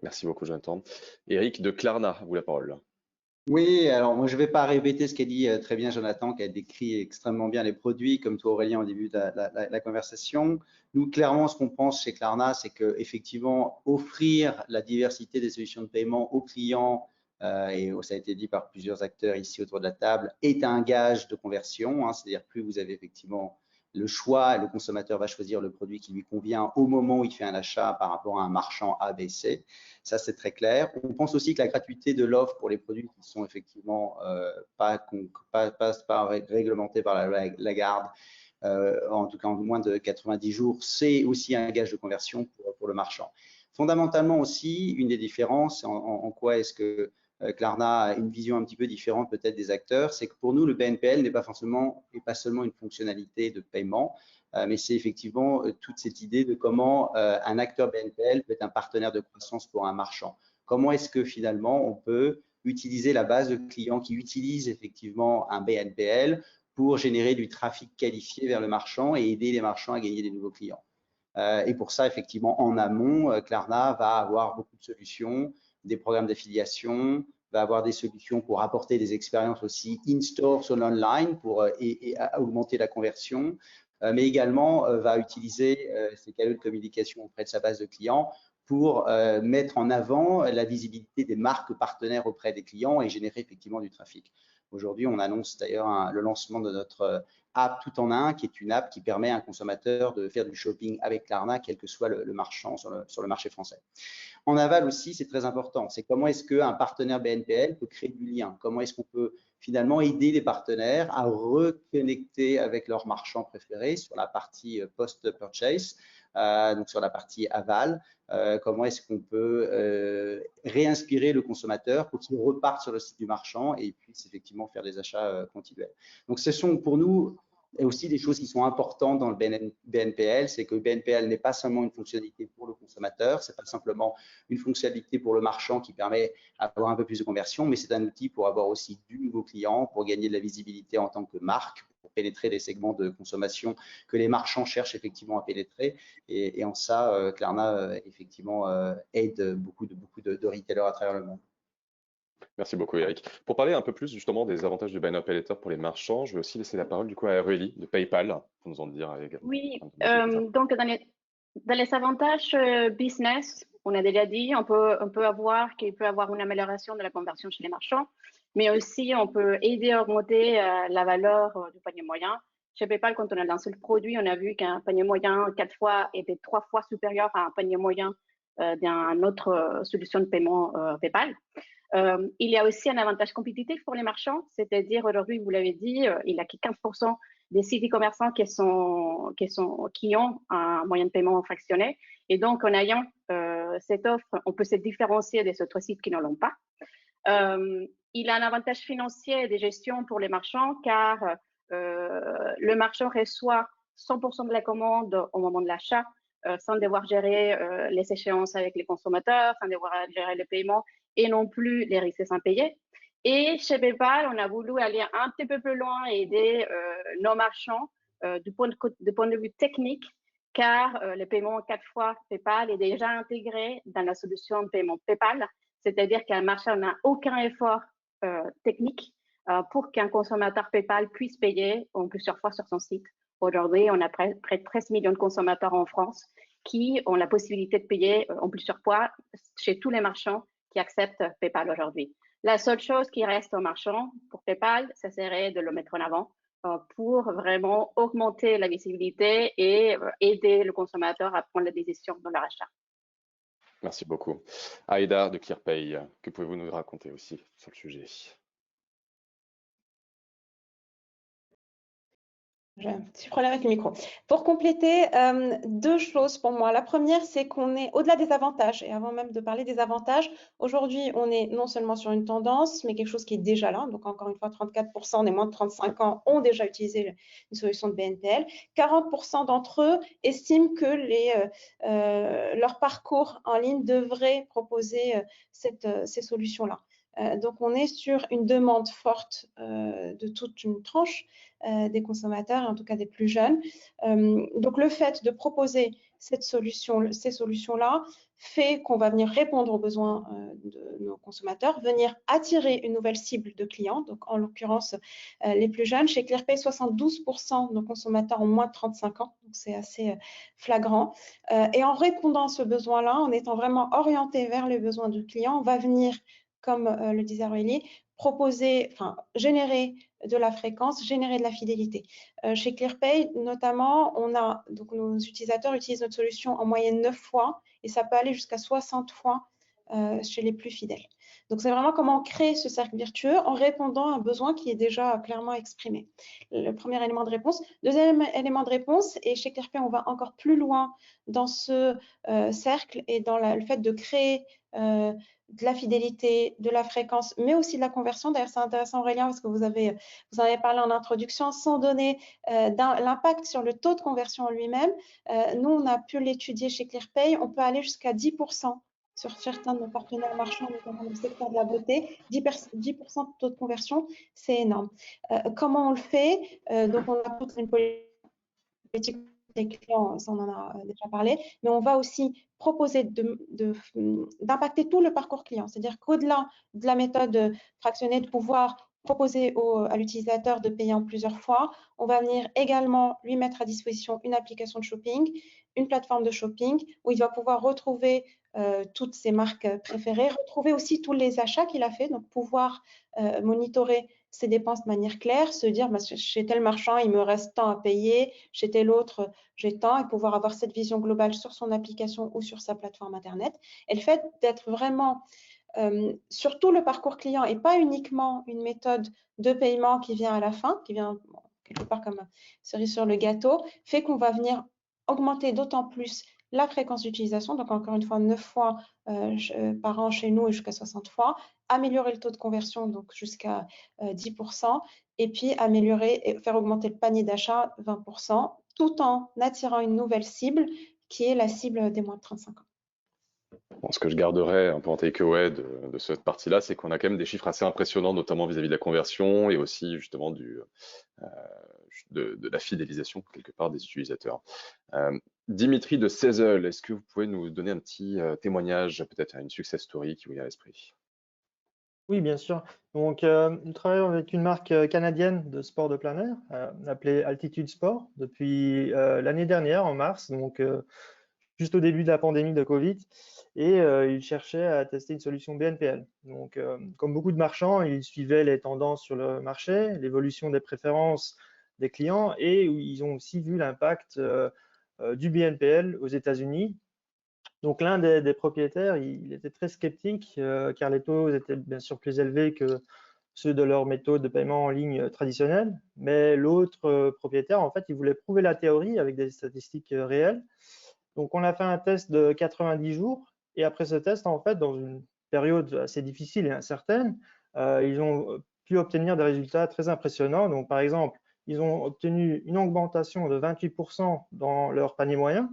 Merci beaucoup, Jonathan. Eric de Klarna, vous la parole. Oui, alors moi je ne vais pas répéter ce qu'a dit très bien Jonathan, qui a décrit extrêmement bien les produits, comme toi Aurélien au début de la conversation. Nous, clairement, ce qu'on pense chez Klarna, c'est qu'effectivement, offrir la diversité des solutions de paiement aux clients, et ça a été dit par plusieurs acteurs ici autour de la table, est un gage de conversion. C'est-à-dire plus vous avez effectivement le choix, le consommateur va choisir le produit qui lui convient au moment où il fait un achat par rapport à un marchand ABC. Ça, c'est très clair. On pense aussi que la gratuité de l'offre pour les produits qui sont effectivement pas réglementés par la garde, en tout cas en moins de 90 jours, c'est aussi un gage de conversion pour le marchand. Fondamentalement aussi, une des différences, en quoi est-ce que Klarna a une vision un petit peu différente peut-être des acteurs, c'est que pour nous, le BNPL n'est pas seulement une fonctionnalité de paiement, mais c'est effectivement toute cette idée de comment un acteur BNPL peut être un partenaire de croissance pour un marchand. Comment est-ce que finalement on peut utiliser la base de clients qui utilisent effectivement un BNPL pour générer du trafic qualifié vers le marchand et aider les marchands à gagner des nouveaux clients. Et pour ça, effectivement, en amont, Klarna va avoir beaucoup de solutions, des programmes d'affiliation, va avoir des solutions pour apporter des expériences aussi in-store sur l'online pour et augmenter la conversion, mais également va utiliser ses canaux de communication auprès de sa base de clients pour mettre en avant la visibilité des marques partenaires auprès des clients et générer effectivement du trafic. Aujourd'hui, on annonce d'ailleurs le lancement de notre app tout en un, qui est une app qui permet à un consommateur de faire du shopping avec Klarna, quel que soit le marchand sur le marché français. En aval aussi, c'est très important, c'est comment est-ce qu'un partenaire BNPL peut créer du lien, comment est-ce qu'on peut finalement aider les partenaires à reconnecter avec leurs marchands préférés sur la partie post-purchase, donc sur la partie aval, comment est-ce qu'on peut réinspirer le consommateur pour qu'il reparte sur le site du marchand et puisse effectivement faire des achats continuels. Donc ce sont pour nous aussi des choses qui sont importantes dans le BNPL, c'est que le BNPL n'est pas seulement une fonctionnalité pour le consommateur, c'est pas simplement une fonctionnalité pour le marchand qui permet d'avoir un peu plus de conversion, mais c'est un outil pour avoir aussi du nouveau client, pour gagner de la visibilité en tant que marque, pour pénétrer des segments de consommation que les marchands cherchent effectivement à pénétrer. Et en ça, Klarna effectivement aide beaucoup de retailers à travers le monde. Merci beaucoup, Eric. Pour parler un peu plus justement des avantages du Buy Now Pay Later pour les marchands, je vais aussi laisser la parole du coup à Aurélie de PayPal pour nous en dire également. Oui, donc dans les avantages business, on a déjà dit, on peut avoir qu'il peut avoir une amélioration de la conversion chez les marchands, mais aussi on peut aider à augmenter la valeur du panier moyen. Chez PayPal, quand on a lancé le produit, on a vu qu'un panier moyen 4 fois était 3 fois supérieur à un panier moyen d'une autre solution de paiement PayPal. Il y a aussi un avantage compétitif pour les marchands, c'est-à-dire aujourd'hui, vous l'avez dit, il n'y a que 15% des sites e-commerçants qui ont un moyen de paiement fractionné. Et donc, en ayant cette offre, on peut se différencier des autres sites qui ne l'ont pas. Il a un avantage financier de gestion pour les marchands car le marchand reçoit 100% de la commande au moment de l'achat sans devoir gérer les échéances avec les consommateurs, sans devoir gérer le paiement et non plus les risques impayés. Et chez PayPal, on a voulu aller un petit peu plus loin et aider nos marchands du point de vue technique, car le paiement 4 fois PayPal est déjà intégré dans la solution de paiement PayPal, c'est-à-dire qu'un marchand n'a aucun effort technique pour qu'un consommateur PayPal puisse payer en plusieurs fois sur son site. Aujourd'hui, on a près de 13 millions de consommateurs en France qui ont la possibilité de payer en plusieurs fois chez tous les marchands qui acceptent PayPal aujourd'hui. La seule chose qui reste aux marchands pour PayPal, ça serait de le mettre en avant pour vraiment augmenter la visibilité et aider le consommateur à prendre la décision dans leur achat. Merci beaucoup. Aïda de ClearPay, que pouvez-vous nous raconter aussi sur le sujet? J'ai un petit problème avec le micro. Pour compléter, deux choses pour moi. La première, c'est qu'on est au-delà des avantages. Et avant même de parler des avantages, aujourd'hui, on est non seulement sur une tendance, mais quelque chose qui est déjà là. Donc, encore une fois, 34% des moins de 35 ans ont déjà utilisé une solution de BNPL. 40% d'entre eux estiment que leur parcours en ligne devrait proposer ces solutions-là. Donc, on est sur une demande forte de toute une tranche des consommateurs, en tout cas des plus jeunes. Donc, le fait de proposer ces solutions-là fait qu'on va venir répondre aux besoins de nos consommateurs, venir attirer une nouvelle cible de clients, donc en l'occurrence les plus jeunes. Chez ClearPay, 72% de nos consommateurs ont moins de 35 ans, donc c'est assez flagrant. Et en répondant à ce besoin-là, en étant vraiment orienté vers les besoins du client, on va venir, comme le disait Aurélie, proposer, enfin, générer de la fréquence, générer de la fidélité. Chez ClearPay, notamment, donc nos utilisateurs utilisent notre solution en moyenne 9 fois et ça peut aller jusqu'à 60 fois chez les plus fidèles. Donc, c'est vraiment comment on crée ce cercle vertueux en répondant à un besoin qui est déjà clairement exprimé. Le premier élément de réponse. Deuxième élément de réponse, et chez ClearPay, on va encore plus loin dans ce cercle et dans le fait de créer de la fidélité, de la fréquence, mais aussi de la conversion. D'ailleurs, c'est intéressant, Aurélien, parce que vous en avez parlé en introduction, sans donner l'impact sur le taux de conversion en lui-même. Nous, on a pu l'étudier chez ClearPay. On peut aller jusqu'à 10% sur certains de nos partenaires marchands, notamment dans le secteur de la beauté. 10% de taux de conversion, c'est énorme. Comment on le fait? Donc, on a toute une politique des clients, ça on en a déjà parlé, mais on va aussi proposer d'impacter tout le parcours client. C'est-à-dire qu'au-delà de la méthode fractionnée, de pouvoir proposer à l'utilisateur de payer en plusieurs fois, on va venir également lui mettre à disposition une application de shopping, une plateforme de shopping où il va pouvoir retrouver toutes ses marques préférées, retrouver aussi tous les achats qu'il a fait, donc pouvoir monitorer ses dépenses de manière claire, se dire bah, chez tel marchand, il me reste tant à payer, chez tel autre, j'ai tant, et pouvoir avoir cette vision globale sur son application ou sur sa plateforme Internet. Et le fait d'être vraiment sur tout le parcours client et pas uniquement une méthode de paiement qui vient à la fin, qui vient quelque part comme cerise sur le gâteau, fait qu'on va venir augmenter d'autant plus la fréquence d'utilisation, donc encore une fois 9 fois par an chez nous et jusqu'à 60 fois, améliorer le taux de conversion, donc jusqu'à 10%, et puis améliorer et faire augmenter le panier d'achat 20%, tout en attirant une nouvelle cible qui est la cible des moins de 35 ans. Bon, ce que je garderais un peu en takeaway de cette partie-là, c'est qu'on a quand même des chiffres assez impressionnants, notamment vis-à-vis de la conversion et aussi justement de la fidélisation quelque part des utilisateurs. Dimitri de Sezzle, est-ce que vous pouvez nous donner un petit témoignage, peut-être une success story qui vous vient à l'esprit? Oui, bien sûr. Donc, nous travaillons avec une marque canadienne de sport de plein air, appelée Altitude Sport, depuis l'année dernière, en mars, donc juste au début de la pandémie de Covid, et ils cherchaient à tester une solution BNPL. Donc, comme beaucoup de marchands, ils suivaient les tendances sur le marché, l'évolution des préférences des clients, et ils ont aussi vu l'impact du BNPL aux États-Unis. Donc, l'un des propriétaires, il était très sceptique car les taux étaient bien sûr plus élevés que ceux de leur méthode de paiement en ligne traditionnelle. Mais l'autre propriétaire, en fait, il voulait prouver la théorie avec des statistiques réelles. Donc, on a fait un test de 90 jours. Et après ce test, en fait, dans une période assez difficile et incertaine, ils ont pu obtenir des résultats très impressionnants. Donc, par exemple, ils ont obtenu une augmentation de 28% dans leur panier moyen,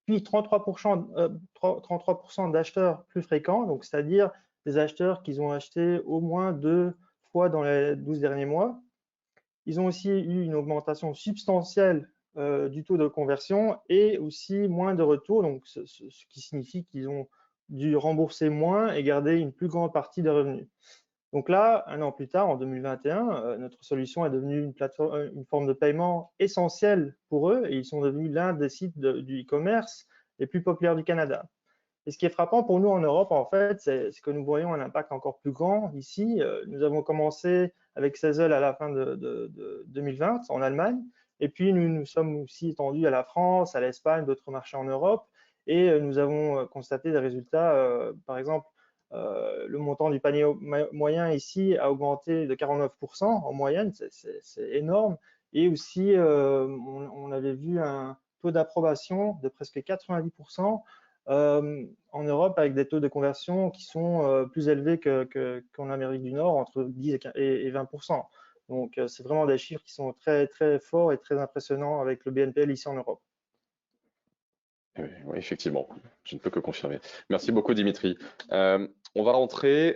puis 33% d'acheteurs plus fréquents, donc c'est-à-dire des acheteurs qui ont acheté au moins 2 fois dans les 12 derniers mois. Ils ont aussi eu une augmentation substantielle du taux de conversion et aussi moins de retours, donc ce qui signifie qu'ils ont dû rembourser moins et garder une plus grande partie des revenus. Donc là, un an plus tard, en 2021, notre solution est devenue une forme de paiement essentielle pour eux et ils sont devenus l'un des sites du e-commerce les plus populaires du Canada. Et ce qui est frappant pour nous en Europe, en fait, c'est que nous voyons un impact encore plus grand ici. Nous avons commencé avec Sezzle à la fin de 2020 en Allemagne, et puis nous sommes aussi étendus à la France, à l'Espagne, d'autres marchés en Europe, et nous avons constaté des résultats, par exemple, le montant du panier moyen ici a augmenté de 49% en moyenne, c'est énorme. Et aussi, on avait vu un taux d'approbation de presque 90% en Europe avec des taux de conversion qui sont plus élevés qu'en Amérique du Nord, entre 10 et 20%. Donc, c'est vraiment des chiffres qui sont très, très forts et très impressionnants avec le BNPL ici en Europe. Oui, effectivement, je ne peux que confirmer. Merci beaucoup, Dimitri. On va rentrer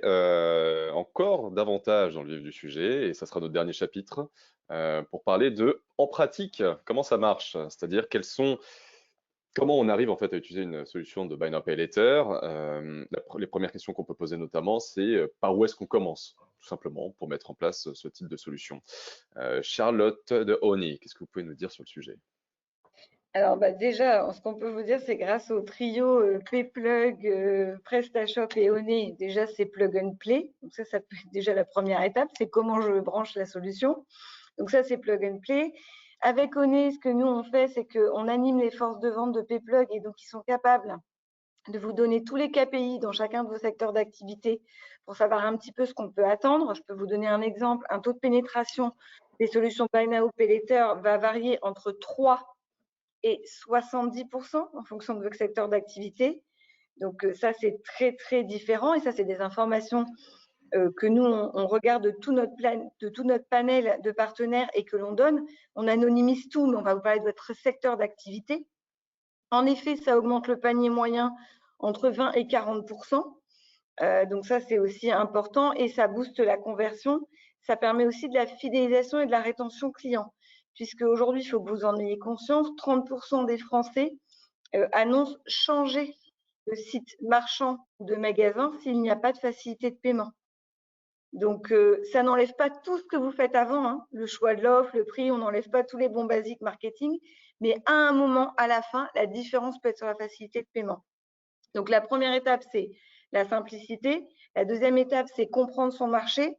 encore davantage dans le vif du sujet, et ça sera notre dernier chapitre, pour parler de, en pratique, comment ça marche, c'est-à-dire comment on arrive en fait à utiliser une solution de Buy Now Pay Later. Les premières questions qu'on peut poser notamment, c'est par où est-ce qu'on commence, tout simplement, pour mettre en place ce type de solution. Charlotte de Honey, qu'est-ce que vous pouvez nous dire sur le sujet? Alors déjà, ce qu'on peut vous dire, c'est grâce au trio Pplug, PrestaShop et Onet, déjà c'est plug and play. Donc ça peut être déjà la première étape, c'est comment je branche la solution. Donc ça, c'est plug and play. Avec Onet, ce que nous on fait, c'est qu'on anime les forces de vente de Pplug et donc ils sont capables de vous donner tous les KPI dans chacun de vos secteurs d'activité pour savoir un petit peu ce qu'on peut attendre. Je peux vous donner un exemple. Un taux de pénétration des solutions Buy Now Pay Later va varier entre 3 et 70% en fonction de votre secteur d'activité. Donc ça, c'est très, très différent et ça, c'est des informations que nous, on regarde de tout notre panel de partenaires et que l'on donne. On anonymise tout, mais on va vous parler de votre secteur d'activité. En effet, ça augmente le panier moyen entre 20 et 40%. Donc ça, c'est aussi important et ça booste la conversion. Ça permet aussi de la fidélisation et de la rétention client. Puisque aujourd'hui, il faut que vous en ayez conscience, 30% des Français annoncent changer de site marchand ou de magasin s'il n'y a pas de facilité de paiement. Donc, ça n'enlève pas tout ce que vous faites avant, hein, le choix de l'offre, le prix, on n'enlève pas tous les bons basiques marketing, mais à un moment, à la fin, la différence peut être sur la facilité de paiement. Donc, la première étape, c'est la simplicité. La deuxième étape, c'est comprendre son marché.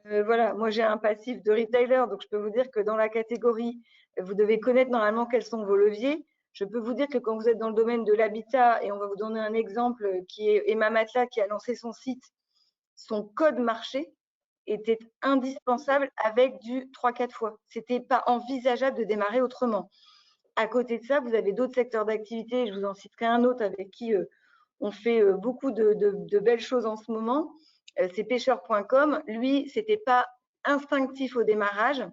Voilà, moi j'ai un passif de retailer, donc je peux vous dire que dans la catégorie, vous devez connaître normalement quels sont vos leviers. Je peux vous dire que quand vous êtes dans le domaine de l'habitat, et on va vous donner un exemple qui est Emma Matelas qui a lancé son site, son code marché était indispensable avec du 3-4 fois. C'était pas envisageable de démarrer autrement. À côté de ça, vous avez d'autres secteurs d'activité, je vous en citerai un autre avec qui on fait beaucoup de belles choses en ce moment. C'est pêcheur.com. Lui, c'était pas instinctif au démarrage.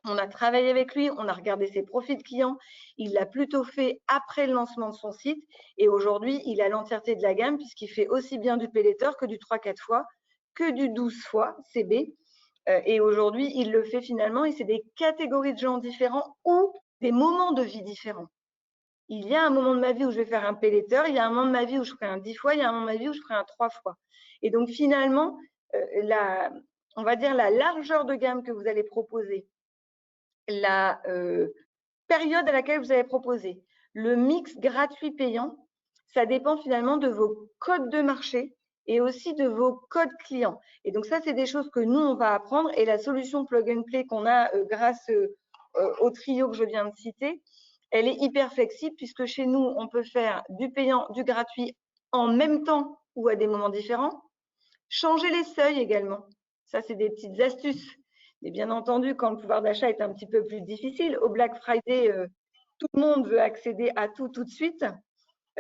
On a travaillé avec lui, on a regardé ses profils de clients. Il l'a plutôt fait après le lancement de son site. Et aujourd'hui, il a l'entièreté de la gamme puisqu'il fait aussi bien du pay later que du 3-4 fois, que du 12 fois CB. Et aujourd'hui, il le fait finalement. Et c'est des catégories de gens différents ou des moments de vie différents. Il y a un moment de ma vie où je vais faire un pay later, il y a un moment de ma vie où je ferai un 10 fois, il y a un moment de ma vie où je ferai un 3 fois. Et donc finalement, on va dire la largeur de gamme que vous allez proposer, la période à laquelle vous allez proposer, le mix gratuit payant, ça dépend finalement de vos codes de marché et aussi de vos codes clients. Et donc ça, c'est des choses que nous, on va apprendre. Et la solution plug and play qu'on a grâce au trio que je viens de citer, elle est hyper flexible puisque chez nous, on peut faire du payant, du gratuit en même temps ou à des moments différents. Changer les seuils également. Ça, c'est des petites astuces. Mais bien entendu, quand le pouvoir d'achat est un petit peu plus difficile, au Black Friday, tout le monde veut accéder à tout de suite.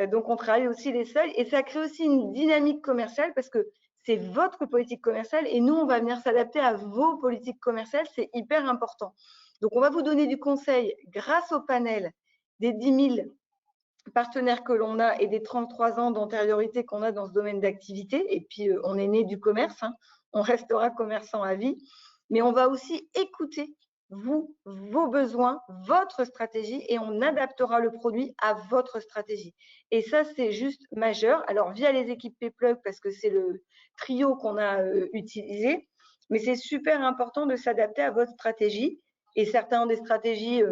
Donc, on travaille aussi les seuils et ça crée aussi une dynamique commerciale parce que c'est votre politique commerciale et nous, on va venir s'adapter à vos politiques commerciales. C'est hyper important. Donc, on va vous donner du conseil grâce au panel des 10 000 partenaires que l'on a et des 33 ans d'antériorité qu'on a dans ce domaine d'activité. Et puis, on est né du commerce, hein. On restera commerçant à vie. Mais on va aussi écouter vous, vos besoins, votre stratégie et on adaptera le produit à votre stratégie. Et ça, c'est juste majeur. Alors, via les équipes Pplug, parce que c'est le trio qu'on a utilisé, mais c'est super important de s'adapter à votre stratégie. Et certains ont des stratégies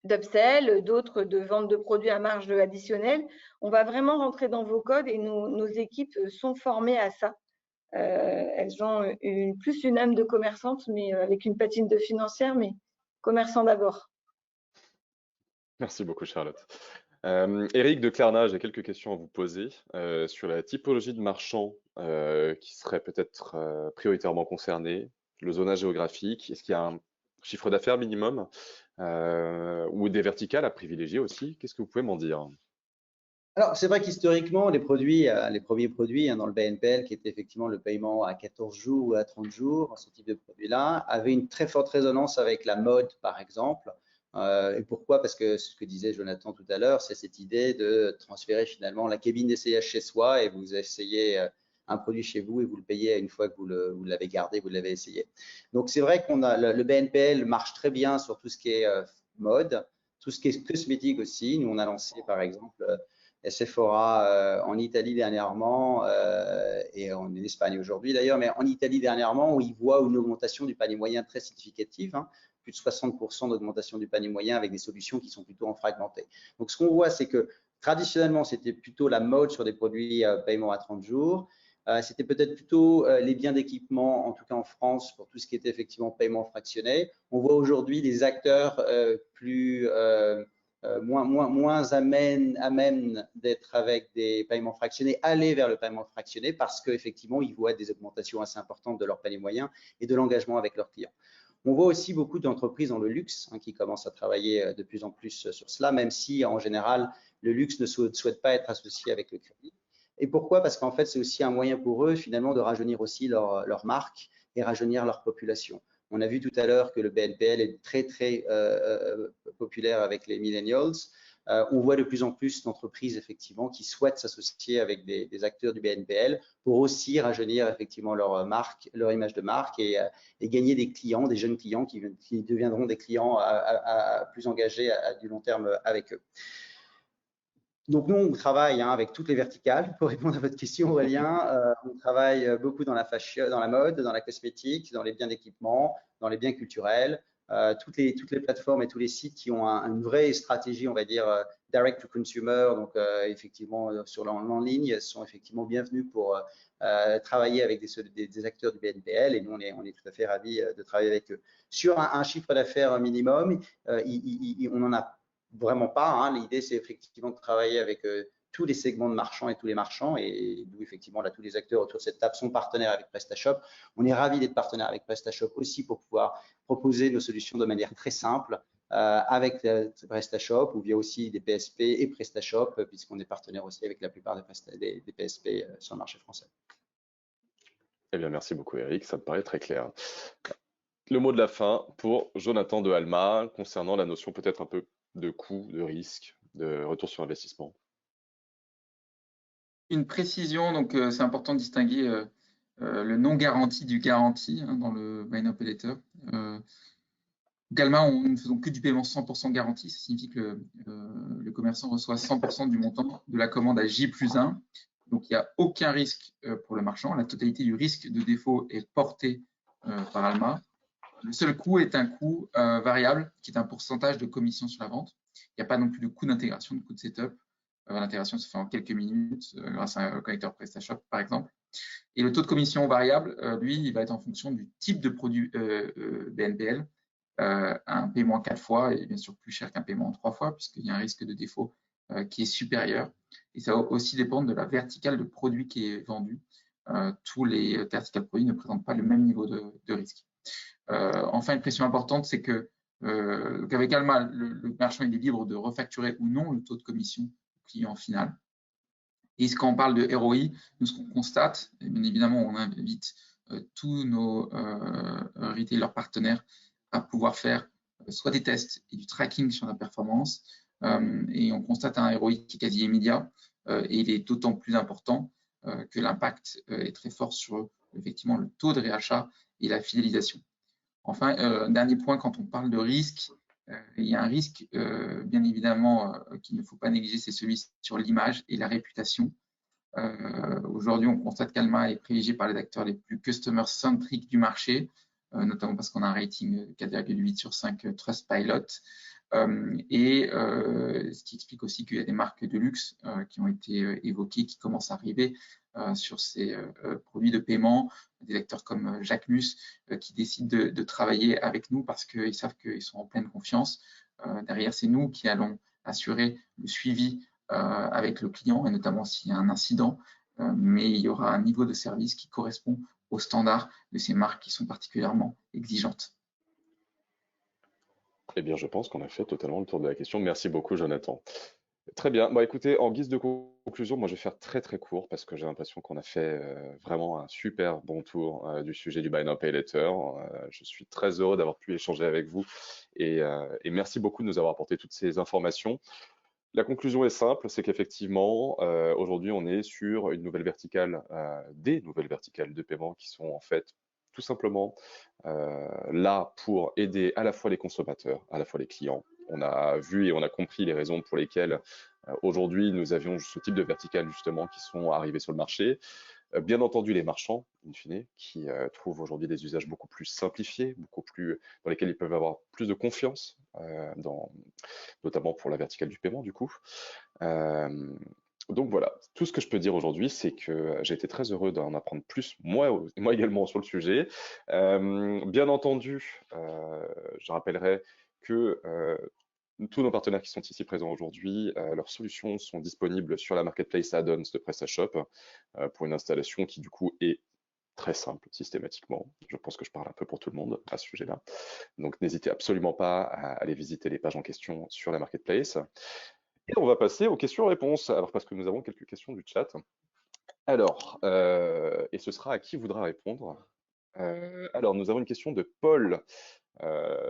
d'upsell, d'autres de vente de produits à marge additionnelle. On va vraiment rentrer dans vos codes et nos équipes sont formées à ça. Elles ont plus une âme de commerçante, mais avec une patine de financière, mais commerçant d'abord. Merci beaucoup, Charlotte. Eric de Clerna, j'ai quelques questions à vous poser sur la typologie de marchands qui seraient peut-être prioritairement concernés, le zonage géographique, est-ce qu'il y a un chiffre d'affaires minimum ou des verticales à privilégier aussi? Qu'est-ce que vous pouvez m'en dire? Alors, c'est vrai qu'historiquement, les premiers produits dans le BNPL, qui était effectivement le paiement à 14 jours ou à 30 jours, ce type de produit-là, avaient une très forte résonance avec la mode, par exemple. Et pourquoi? Parce que ce que disait Jonathan tout à l'heure, c'est cette idée de transférer finalement la cabine d'essayage chez soi et vous essayez un produit chez vous et vous le payez une fois que vous l'avez gardé, vous l'avez essayé. Donc, c'est vrai qu'on a le BNPL marche très bien sur tout ce qui est mode, tout ce qui est cosmétique aussi. Nous, on a lancé, par exemple, Sephora en Italie dernièrement et en Espagne aujourd'hui d'ailleurs, mais en Italie dernièrement où ils voient une augmentation du panier moyen très significative. Hein. plus de 60% d'augmentation du panier moyen avec des solutions qui sont plutôt en fragmenté. Donc, ce qu'on voit, c'est que traditionnellement, c'était plutôt la mode sur des produits paiement à 30 jours. C'était peut-être plutôt les biens d'équipement, en tout cas en France, pour tout ce qui était effectivement paiement fractionné. On voit aujourd'hui des acteurs moins à même d'être avec des paiements fractionnés, aller vers le paiement fractionné parce qu'effectivement, ils voient des augmentations assez importantes de leur panier moyen et de l'engagement avec leurs clients. On voit aussi beaucoup d'entreprises dans le luxe qui commencent à travailler de plus en plus sur cela, même si en général, le luxe ne souhaite pas être associé avec le crédit. Et pourquoi? Parce qu'en fait, c'est aussi un moyen pour eux finalement de rajeunir aussi leur marque et rajeunir leur population. On a vu tout à l'heure que le BNPL est très populaire avec les millennials. On voit de plus en plus d'entreprises effectivement qui souhaitent s'associer avec des acteurs du BNPL pour aussi rajeunir effectivement leur marque, leur image de marque et gagner des clients, des jeunes clients qui deviendront des clients plus engagés à du long terme avec eux. Donc nous, on travaille avec toutes les verticales. Pour répondre à votre question, Aurélien, on travaille beaucoup dans la fashion, dans la mode, dans la cosmétique, dans les biens d'équipement, dans les biens culturels, toutes les plateformes et tous les sites qui ont une vraie stratégie, on va dire, direct to consumer, donc effectivement sur en ligne, sont effectivement bienvenus pour travailler avec des acteurs du BNPL et nous, on est tout à fait ravis de travailler avec eux. Sur un chiffre d'affaires minimum, on en a vraiment pas. L'idée, c'est effectivement de travailler avec tous les segments de marchands et tous les marchands, et d'où effectivement là tous les acteurs autour de cette table sont partenaires avec PrestaShop. On est ravis d'être partenaire avec PrestaShop aussi pour pouvoir proposer nos solutions de manière très simple avec PrestaShop ou via aussi des PSP et PrestaShop, puisqu'on est partenaire aussi avec la plupart des PSP sur le marché français. Eh bien, merci beaucoup Eric, ça me paraît très clair. Le mot de la fin pour Jonathan de Alma concernant la notion peut-être un peu de coût, de risque, de retour sur investissement. Une précision, donc c'est important de distinguer le non garanti du garanti dans le Buy Now Pay Later. Également, nous ne faisons que du paiement 100% garanti, ça signifie que le commerçant reçoit 100% du montant de la commande à J+1. Donc, il n'y a aucun risque pour le marchand. La totalité du risque de défaut est portée par Alma. Le seul coût est un coût variable, qui est un pourcentage de commission sur la vente. Il n'y a pas non plus de coût d'intégration, de coût de setup. L'intégration se fait en quelques minutes grâce à un connecteur PrestaShop, par exemple. Et le taux de commission variable, lui, il va être en fonction du type de produit BNPL. Un paiement 4 fois est bien sûr plus cher qu'un paiement 3 fois, puisqu'il y a un risque de défaut qui est supérieur. Et ça va aussi dépendre de la verticale de produit qui est vendu. Tous les verticales produits ne présentent pas le même niveau de risque. Enfin, une précision importante, c'est que qu'avec Alma, le marchand il est libre de refacturer ou non le taux de commission au client final. Et quand on parle de ROI, nous, ce qu'on constate, et bien évidemment, on invite tous nos retailers partenaires à pouvoir faire soit des tests et du tracking sur la performance. Et on constate un ROI qui est quasi immédiat et il est d'autant plus important que l'impact est très fort sur effectivement le taux de réachat et la fidélisation. Enfin, dernier point, quand on parle de risque, il y a un risque, bien évidemment, qu'il ne faut pas négliger, c'est celui sur l'image et la réputation. Aujourd'hui, on constate qu'Alma est privilégié par les acteurs les plus customer-centric du marché, notamment parce qu'on a un rating 4,8 sur 5 Trustpilot. Ce qui explique aussi qu'il y a des marques de luxe qui ont été évoquées, qui commencent à arriver sur ces produits de paiement, des acteurs comme Jacquemus qui décident de travailler avec nous parce qu'ils savent qu'ils sont en pleine confiance. Derrière, c'est nous qui allons assurer le suivi avec le client et notamment s'il y a un incident, mais il y aura un niveau de service qui correspond aux standards de ces marques qui sont particulièrement exigeantes. Eh bien, je pense qu'on a fait totalement le tour de la question. Merci beaucoup, Jonathan. Très bien. Bon, écoutez, en guise de conclusion, moi, je vais faire très, très court parce que j'ai l'impression qu'on a fait vraiment un super bon tour du sujet du Buy Now Pay Later. Je suis très heureux d'avoir pu échanger avec vous et merci beaucoup de nous avoir apporté toutes ces informations. La conclusion est simple, c'est qu'effectivement, aujourd'hui, on est sur une nouvelle verticale, des nouvelles verticales de paiement qui sont en fait tout simplement là pour aider à la fois les consommateurs, à la fois les clients. On a vu et on a compris les raisons pour lesquelles aujourd'hui nous avions ce type de verticales justement qui sont arrivées sur le marché. Bien entendu, les marchands, in fine, qui trouvent aujourd'hui des usages beaucoup plus simplifiés, dans lesquels ils peuvent avoir plus de confiance, notamment pour la verticale du paiement, du coup. Donc voilà, tout ce que je peux dire aujourd'hui, c'est que j'ai été très heureux d'en apprendre plus, moi également, sur le sujet. Bien entendu, je rappellerai que tous nos partenaires qui sont ici présents aujourd'hui, leurs solutions sont disponibles sur la marketplace add-ons de PrestaShop pour une installation qui du coup est très simple systématiquement. Je pense que je parle un peu pour tout le monde à ce sujet-là. Donc n'hésitez absolument pas à aller visiter les pages en question sur la marketplace. Et on va passer aux questions-réponses. Alors parce que nous avons quelques questions du chat. Alors, et ce sera à qui voudra répondre. Alors, nous avons une question de Paul.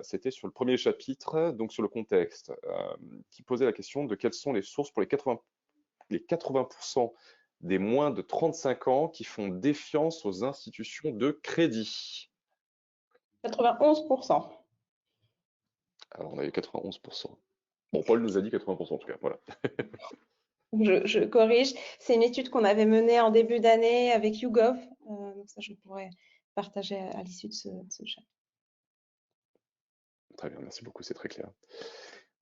C'était sur le premier chapitre, donc sur le contexte, qui posait la question de quelles sont les sources pour les 80% des moins de 35 ans qui font défiance aux institutions de crédit. 91%. Alors, on a eu 91%. Bon, Paul nous a dit 80% en tout cas, voilà. Je corrige, c'est une étude qu'on avait menée en début d'année avec YouGov, donc ça je pourrais partager à l'issue de ce chat. Très bien, merci beaucoup, c'est très clair.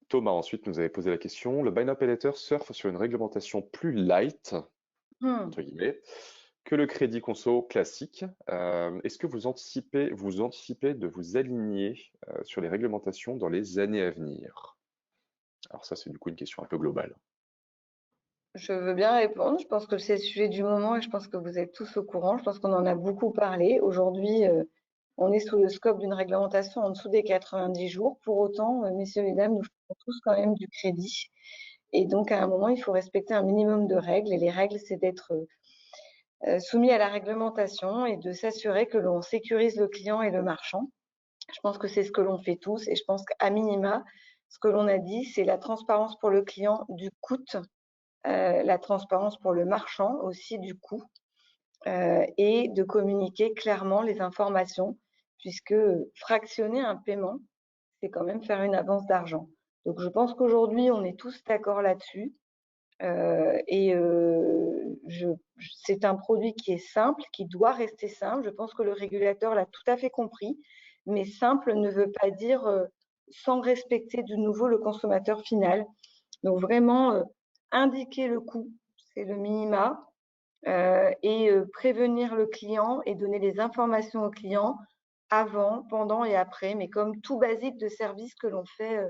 Thomas ensuite nous avait posé la question, le Buy Now Pay Later surfe sur une réglementation plus light, entre guillemets, que le crédit conso classique. Est-ce que vous anticipez de vous aligner sur les réglementations dans les années à venir? Alors ça, c'est du coup une question un peu globale. Je veux bien répondre. Je pense que c'est le sujet du moment et je pense que vous êtes tous au courant. Je pense qu'on en a beaucoup parlé. Aujourd'hui, on est sous le scope d'une réglementation en dessous des 90 jours. Pour autant, messieurs et dames, nous faisons tous quand même du crédit. Et donc, à un moment, il faut respecter un minimum de règles. Et les règles, c'est d'être soumis à la réglementation et de s'assurer que l'on sécurise le client et le marchand. Je pense que c'est ce que l'on fait tous. Et je pense qu'à minima, ce que l'on a dit, c'est la transparence pour le client du coût, la transparence pour le marchand aussi du coût, et de communiquer clairement les informations, puisque fractionner un paiement, c'est quand même faire une avance d'argent. Donc je pense qu'aujourd'hui, on est tous d'accord là-dessus. C'est un produit qui est simple, qui doit rester simple. Je pense que le régulateur l'a tout à fait compris, mais simple ne veut pas dire sans respecter de nouveau le consommateur final. Donc vraiment, indiquer le coût, c'est le minima, et prévenir le client et donner les informations au client avant, pendant et après, mais comme tout basique de service que l'on fait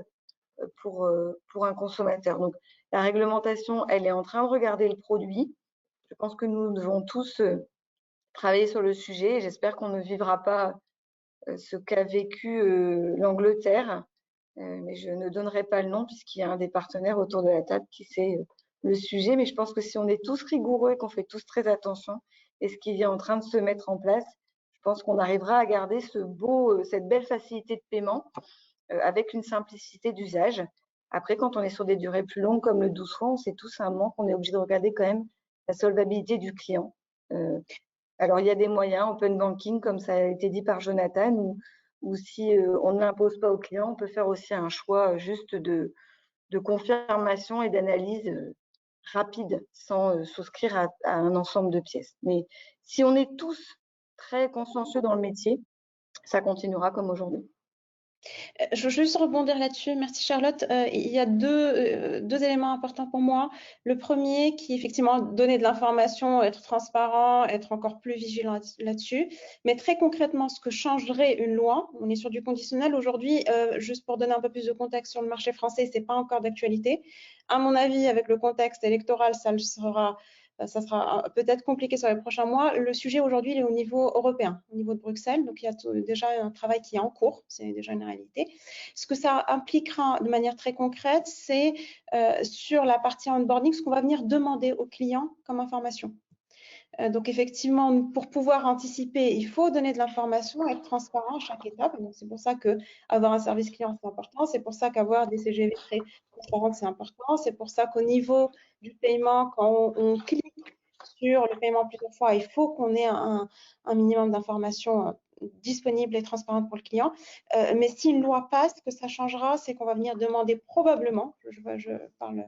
pour un consommateur. Donc, la réglementation, elle est en train de regarder le produit. Je pense que nous devons tous travailler sur le sujet et j'espère qu'on ne vivra pas ce qu'a vécu l'Angleterre, mais je ne donnerai pas le nom puisqu'il y a un des partenaires autour de la table qui sait le sujet, mais je pense que si on est tous rigoureux et qu'on fait tous très attention et ce qui est en train de se mettre en place, je pense qu'on arrivera à garder cette belle facilité de paiement avec une simplicité d'usage. Après, quand on est sur des durées plus longues comme le 12 fois, on sait tous à un moment qu'on est obligé de regarder quand même la solvabilité du client. Alors, il y a des moyens, open banking, comme ça a été dit par Jonathan, ou si on ne l'impose pas au client, on peut faire aussi un choix juste de confirmation et d'analyse rapide sans souscrire à un ensemble de pièces. Mais si on est tous très consciencieux dans le métier, ça continuera comme aujourd'hui. Je veux juste rebondir là-dessus. Merci Charlotte. Il y a deux éléments importants pour moi. Le premier qui est effectivement donner de l'information, être transparent, être encore plus vigilant là-dessus. Mais très concrètement, ce que changerait une loi, on est sur du conditionnel aujourd'hui, juste pour donner un peu plus de contexte sur le marché français, c'est pas encore d'actualité. À mon avis, avec le contexte électoral, ça sera peut-être compliqué sur les prochains mois. Le sujet aujourd'hui, il est au niveau européen, au niveau de Bruxelles. Donc, il y a déjà un travail qui est en cours. C'est déjà une réalité. Ce que ça impliquera de manière très concrète, c'est sur la partie onboarding, ce qu'on va venir demander aux clients comme information. Donc, effectivement, pour pouvoir anticiper, il faut donner de l'information, être transparent à chaque étape. Donc, c'est pour ça qu'avoir un service client, c'est important. C'est pour ça qu'avoir des CGV très transparentes, c'est important. C'est pour ça qu'au niveau du paiement, quand on clique sur le paiement plusieurs fois, il faut qu'on ait un minimum d'informations disponibles et transparentes pour le client. Mais si une loi passe, ce que ça changera, c'est qu'on va venir demander probablement, je parle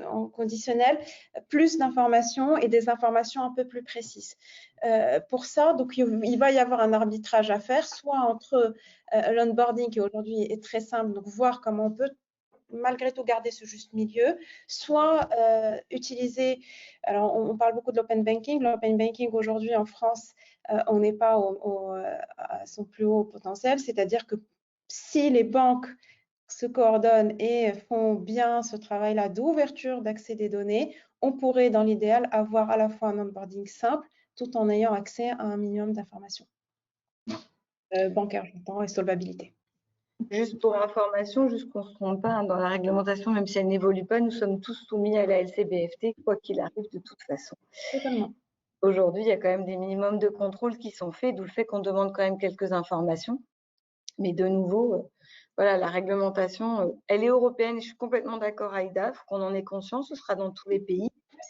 en conditionnel, plus d'informations et des informations un peu plus précises. Pour ça, donc, il va y avoir un arbitrage à faire, soit entre l'onboarding qui aujourd'hui est très simple, donc voir comment on peut malgré tout garder ce juste milieu, soit utiliser, alors on parle beaucoup de l'open banking. L'open banking aujourd'hui en France, on n'est pas à son plus haut potentiel, c'est-à-dire que si les banques se coordonnent et font bien ce travail-là d'ouverture d'accès des données, on pourrait dans l'idéal avoir à la fois un onboarding simple tout en ayant accès à un minimum d'informations bancaires, j'entends, et solvabilité. Juste pour information, juste qu'on ne se trompe pas, hein, dans la réglementation, même si elle n'évolue pas, nous sommes tous soumis à la LCBFT, quoi qu'il arrive de toute façon. Totalement. Aujourd'hui, il y a quand même des minimums de contrôle qui sont faits, d'où le fait qu'on demande quand même quelques informations. Mais de nouveau, voilà, la réglementation, elle est européenne, et je suis complètement d'accord, Aïda, il faut qu'on en ait conscience, ce sera dans tous les pays.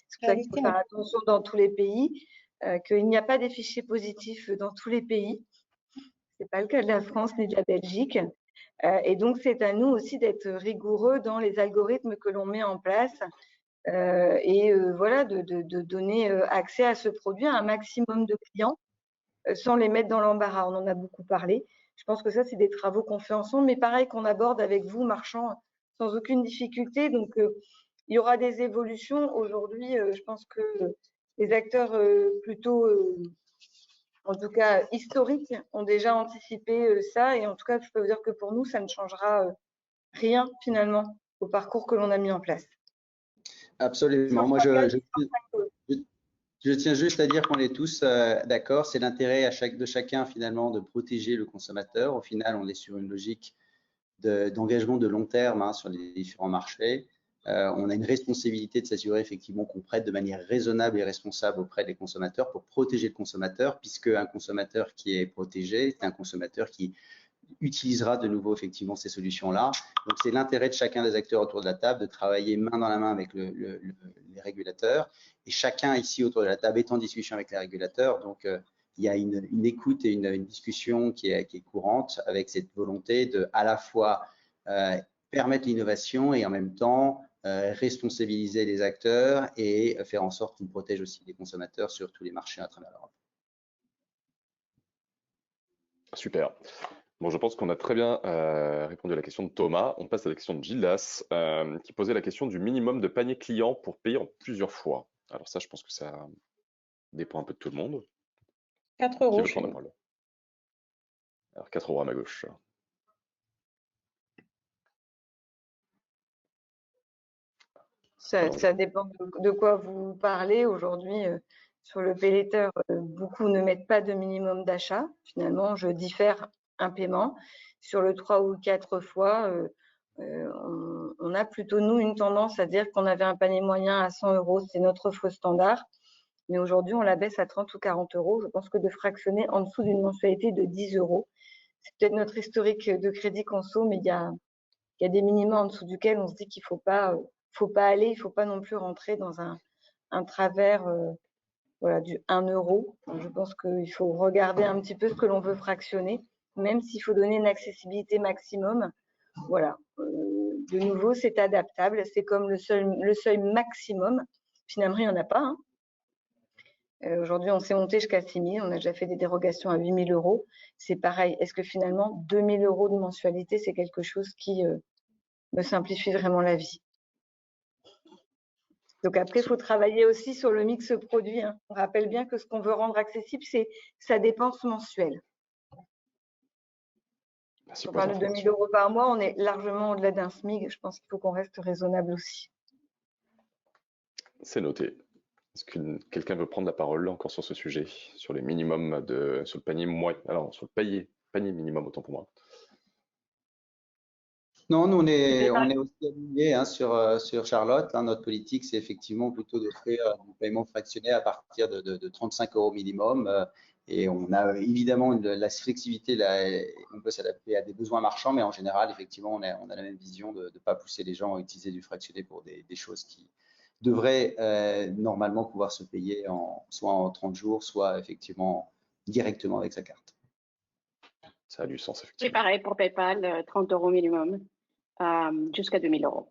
C'est pour ça qu'il faut faire attention dans tous les pays, qu'il n'y a pas des fichiers positifs dans tous les pays. Ce n'est pas le cas de la France ni de la Belgique. Et donc, c'est à nous aussi d'être rigoureux dans les algorithmes que l'on met en place voilà, de donner accès à ce produit à un maximum de clients sans les mettre dans l'embarras. On en a beaucoup parlé. Je pense que ça, c'est des travaux qu'on fait ensemble, mais pareil qu'on aborde avec vous, marchands, sans aucune difficulté. Donc, il y aura des évolutions. Aujourd'hui, je pense que les acteurs plutôt en tout cas historiques, ont déjà anticipé ça. Et en tout cas, je peux vous dire que pour nous, ça ne changera rien finalement au parcours que l'on a mis en place. Absolument. Moi, je tiens juste à dire qu'on est tous d'accord. C'est l'intérêt de chacun finalement de protéger le consommateur. Au final, on est sur une logique d'engagement de long terme sur les différents marchés. On a une responsabilité de s'assurer effectivement qu'on prête de manière raisonnable et responsable auprès des consommateurs pour protéger le consommateur, puisque un consommateur qui est protégé, c'est un consommateur qui utilisera de nouveau effectivement ces solutions-là. Donc, c'est l'intérêt de chacun des acteurs autour de la table de travailler main dans la main avec les régulateurs. Et chacun ici autour de la table est en discussion avec les régulateurs. Donc, il y a une écoute et une discussion qui est courante avec cette volonté de à la fois permettre l'innovation et en même temps responsabiliser les acteurs et faire en sorte qu'on protège aussi les consommateurs sur tous les marchés à travers l'Europe. Super. Bon, je pense qu'on a très bien répondu à la question de Thomas. On passe à la question de Gildas qui posait la question du minimum de panier client pour payer en plusieurs fois. Alors ça, je pense que ça dépend un peu de tout le monde. 4 Qui euros. veut prendre la parole? Alors 4 euros à ma gauche. Ça dépend de quoi vous parlez. Aujourd'hui, sur le PayLater, beaucoup ne mettent pas de minimum d'achat. Finalement, je diffère un paiement. Sur le 3 ou 4 fois, on a plutôt, nous, une tendance à dire qu'on avait un panier moyen à 100 euros, c'est notre offre standard. Mais aujourd'hui, on la baisse à 30 ou 40 euros. Je pense que de fractionner en dessous d'une mensualité de 10 euros, c'est peut-être notre historique de crédit conso, mais il y a des minimums en dessous duquel on se dit qu'il faut pas aller, il faut pas non plus rentrer dans un travers voilà, du 1 euro. Donc, je pense qu'il faut regarder un petit peu ce que l'on veut fractionner, même s'il faut donner une accessibilité maximum. Voilà. De nouveau, c'est adaptable. C'est comme le seuil maximum. Finalement, il n'y en a pas. Hein. Aujourd'hui, on s'est monté jusqu'à 6 000. On a déjà fait des dérogations à 8 000 euros. C'est pareil. Est-ce que finalement, 2 000 euros de mensualité, c'est quelque chose qui me simplifie vraiment la vie? Donc après, il faut travailler aussi sur le mix produit. Hein. On rappelle bien que ce qu'on veut rendre accessible, c'est sa dépense mensuelle. Merci on parle de 2 000 euros par mois, on est largement au-delà d'un SMIC. Je pense qu'il faut qu'on reste raisonnable aussi. C'est noté. Est-ce que quelqu'un veut prendre la parole encore sur ce sujet, sur les minimums sur le panier moyen, alors sur le panier minimum, autant pour moi. Non, nous, on est aussi alignés sur Charlotte. Hein, notre politique, c'est effectivement plutôt d'offrir du paiement fractionné à partir de 35 euros minimum. Et on a évidemment la flexibilité, on peut s'adapter à des besoins marchands, mais en général, effectivement, on a la même vision de ne pas pousser les gens à utiliser du fractionné pour des choses qui devraient normalement pouvoir se payer soit en 30 jours, soit effectivement directement avec sa carte. Ça a du sens, effectivement. C'est pareil pour PayPal, 30 euros minimum, jusqu'à 2 000 euros.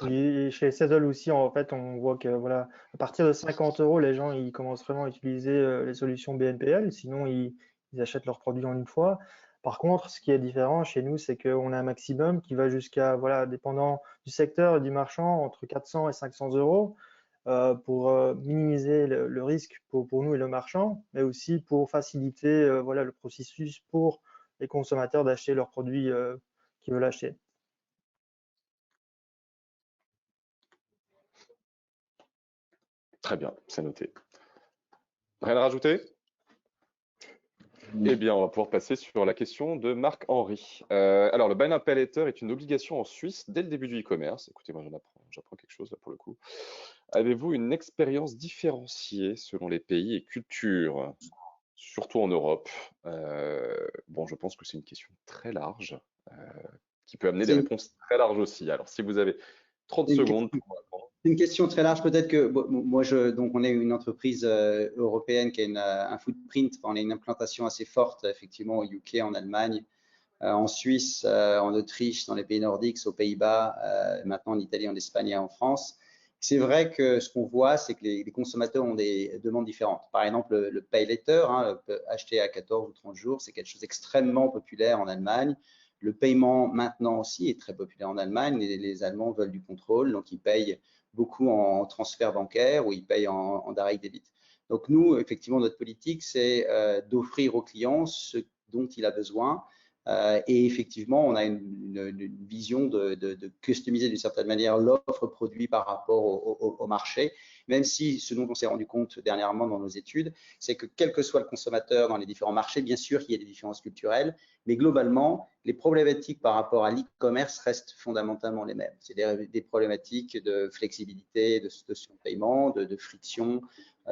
Et chez Sezzle aussi, en fait, on voit que voilà, à partir de 50 €, les gens ils commencent vraiment à utiliser les solutions BNPL, sinon ils achètent leurs produits en une fois. Par contre, ce qui est différent chez nous, c'est qu'on a un maximum qui va jusqu'à, voilà, dépendant du secteur et du marchand, entre 400 et 500 € pour minimiser le risque pour nous et le marchand, mais aussi pour faciliter voilà, le processus pour les consommateurs d'acheter leurs produits qu'ils veulent acheter. Très bien, c'est noté. Rien à rajouter? Eh bien, on va pouvoir passer sur la question de Marc-Henri. Alors, le Buy Now Pay Later est une obligation en Suisse dès le début du e-commerce. Écoutez, moi, j'apprends quelque chose là pour le coup. Avez-vous une expérience différenciée selon les pays et cultures, surtout en Europe? Bon, je pense que c'est une question très large qui peut amener des C'est réponses très larges aussi. Alors, si vous avez 30 une, secondes pour répondre. une question très large. Peut-être que moi, donc on est une entreprise européenne qui a un footprint. On a une implantation assez forte, effectivement, au UK, en Allemagne, en Suisse, en Autriche, dans les pays nordiques, aux Pays-Bas, maintenant en Italie, en Espagne et en France. C'est vrai que ce qu'on voit, c'est que les consommateurs ont des demandes différentes. Par exemple, le Pay Later, acheter à 14 ou 30 jours, c'est quelque chose d'extrêmement populaire en Allemagne. Le paiement maintenant aussi est très populaire en Allemagne. Les Allemands veulent du contrôle, donc ils payent beaucoup en transfert bancaire ou ils payent en direct debit. Donc nous, effectivement, notre politique, c'est d'offrir au client ce dont il a besoin. Et effectivement, on a une vision de customiser d'une certaine manière l'offre produit par rapport au marché, même si ce dont on s'est rendu compte dernièrement dans nos études, c'est que quel que soit le consommateur dans les différents marchés, bien sûr qu'il y a des différences culturelles, mais globalement, les problématiques par rapport à l'e-commerce restent fondamentalement les mêmes. C'est des problématiques de flexibilité, de situation de paiement, de friction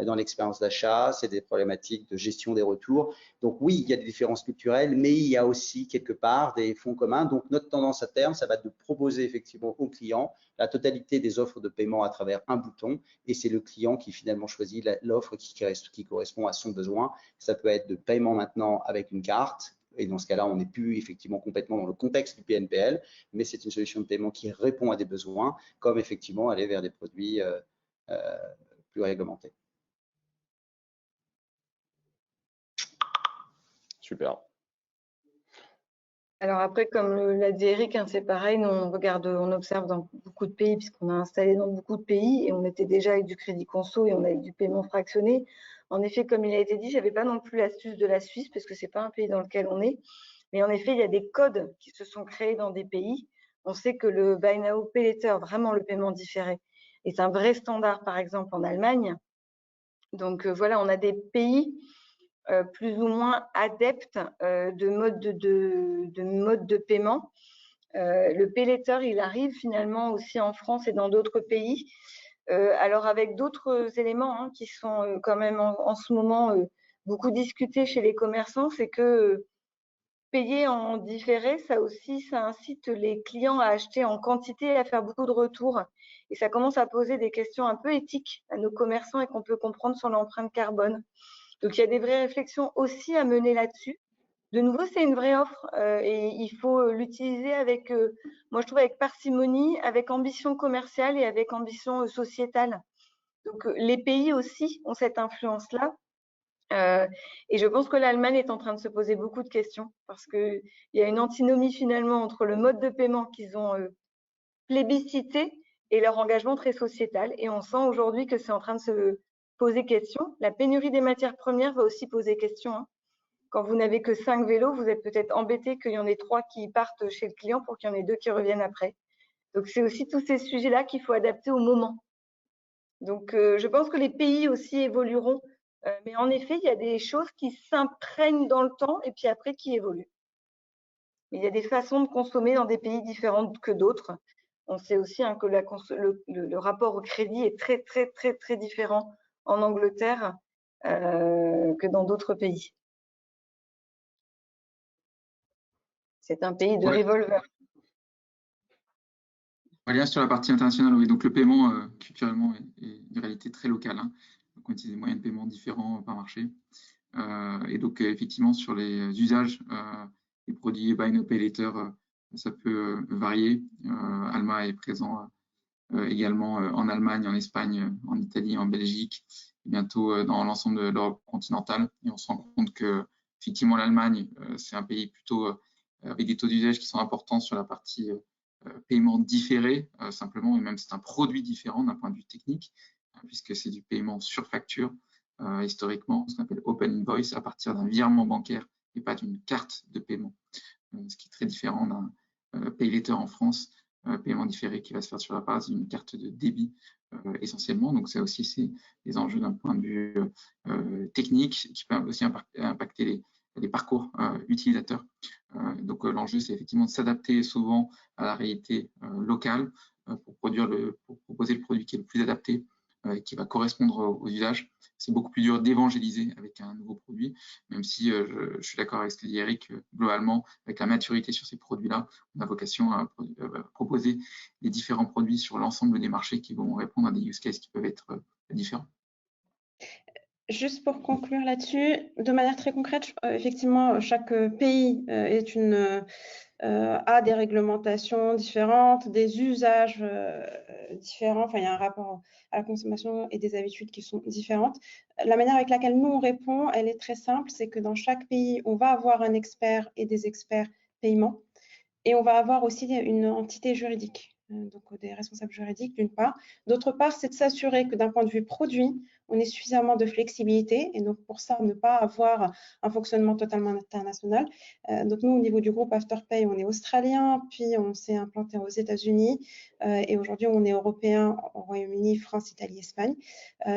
dans l'expérience d'achat, c'est des problématiques de gestion des retours. Donc oui, il y a des différences culturelles, mais il y a aussi quelque part des fonds communs. Donc notre tendance à terme, ça va être de proposer effectivement au client la totalité des offres de paiement à travers un bouton, et c'est le client qui finalement choisit l'offre qui correspond à son besoin. Ça peut être de paiement maintenant avec une carte, et dans ce cas-là, on n'est plus effectivement complètement dans le contexte du PNPL, mais c'est une solution de paiement qui répond à des besoins, comme effectivement aller vers des produits plus réglementés. Super. Alors après, comme l'a dit Eric, c'est pareil, nous on observe dans beaucoup de pays, puisqu'on a installé dans beaucoup de pays, et on était déjà avec du crédit conso et on avait du paiement fractionné. En effet, comme il a été dit, j'avais pas non plus l'astuce de la Suisse, parce que c'est pas un pays dans lequel on est. Mais en effet, il y a des codes qui se sont créés dans des pays. On sait que le Buy Now Pay Later, vraiment le paiement différé, est un vrai standard, par exemple en Allemagne. Donc voilà, on a des pays plus ou moins adeptes de mode de paiement. Le Pay Later, il arrive finalement aussi en France et dans d'autres pays. Alors avec d'autres éléments qui sont quand même en ce moment beaucoup discutés chez les commerçants, c'est que payer en différé, ça incite les clients à acheter en quantité et à faire beaucoup de retours. Et ça commence à poser des questions un peu éthiques à nos commerçants et qu'on peut comprendre sur l'empreinte carbone. Donc, il y a des vraies réflexions aussi à mener là-dessus. De nouveau, c'est une vraie offre et il faut l'utiliser avec, moi je trouve, avec parcimonie, avec ambition commerciale et avec ambition sociétale. Donc, les pays aussi ont cette influence-là. Et je pense que l'Allemagne est en train de se poser beaucoup de questions parce qu'il y a une antinomie finalement entre le mode de paiement qu'ils ont plébiscité et leur engagement très sociétal. Et on sent aujourd'hui que c'est en train de se poser question. La pénurie des matières premières va aussi poser question. Quand vous n'avez que 5 vélos, vous êtes peut-être embêté qu'il y en ait 3 qui partent chez le client pour qu'il y en ait 2 qui reviennent après. Donc, c'est aussi tous ces sujets-là qu'il faut adapter au moment. Donc, je pense que les pays aussi évolueront. Mais en effet, il y a des choses qui s'imprègnent dans le temps et puis après qui évoluent. Mais il y a des façons de consommer dans des pays différents que d'autres. On sait aussi que le rapport au crédit est très, très, très, très différent en Angleterre que dans d'autres pays. C'est un pays de revolver. On va lire sur la partie internationale, oui. Donc le paiement, culturellement, est une réalité très locale. Donc on utilise des moyens de paiement différents par marché. Et donc effectivement, sur les usages, les produits Buy Now Pay Later, ça peut varier. Alma est présent également en Allemagne, en Espagne, en Italie, en Belgique, et bientôt dans l'ensemble de l'Europe continentale. Et on se rend compte que effectivement l'Allemagne, c'est un pays plutôt avec des taux d'usage qui sont importants sur la partie paiement différé, simplement, et même c'est un produit différent d'un point de vue technique, puisque c'est du paiement sur facture, historiquement, ce qu'on appelle Open Invoice, à partir d'un virement bancaire et pas d'une carte de paiement, ce qui est très différent d'un Pay Later en France, paiement différé qui va se faire sur la base d'une carte de débit essentiellement. Donc ça aussi, c'est des enjeux d'un point de vue technique qui peuvent aussi impacter les parcours utilisateurs. Donc l'enjeu, c'est effectivement de s'adapter souvent à la réalité locale pour proposer le produit qui est le plus adapté, qui va correspondre aux usages. C'est beaucoup plus dur d'évangéliser avec un nouveau produit, même si je suis d'accord avec ce que dit Eric, globalement, avec la maturité sur ces produits-là, on a vocation à proposer les différents produits sur l'ensemble des marchés qui vont répondre à des use cases qui peuvent être différents. Juste pour conclure là-dessus, de manière très concrète, effectivement, chaque pays a des réglementations différentes, des usages différents. Enfin, il y a un rapport à la consommation et des habitudes qui sont différentes. La manière avec laquelle nous on répond, elle est très simple, c'est que dans chaque pays, on va avoir un expert et des experts paiement, et on va avoir aussi une entité juridique, donc des responsables juridiques d'une part. D'autre part, c'est de s'assurer que d'un point de vue produit, on ait suffisamment de flexibilité, et donc pour ça, ne pas avoir un fonctionnement totalement international. Donc nous, au niveau du groupe Afterpay, on est australien, puis on s'est implanté aux États-Unis, et aujourd'hui, on est européen au Royaume-Uni, France, Italie, Espagne,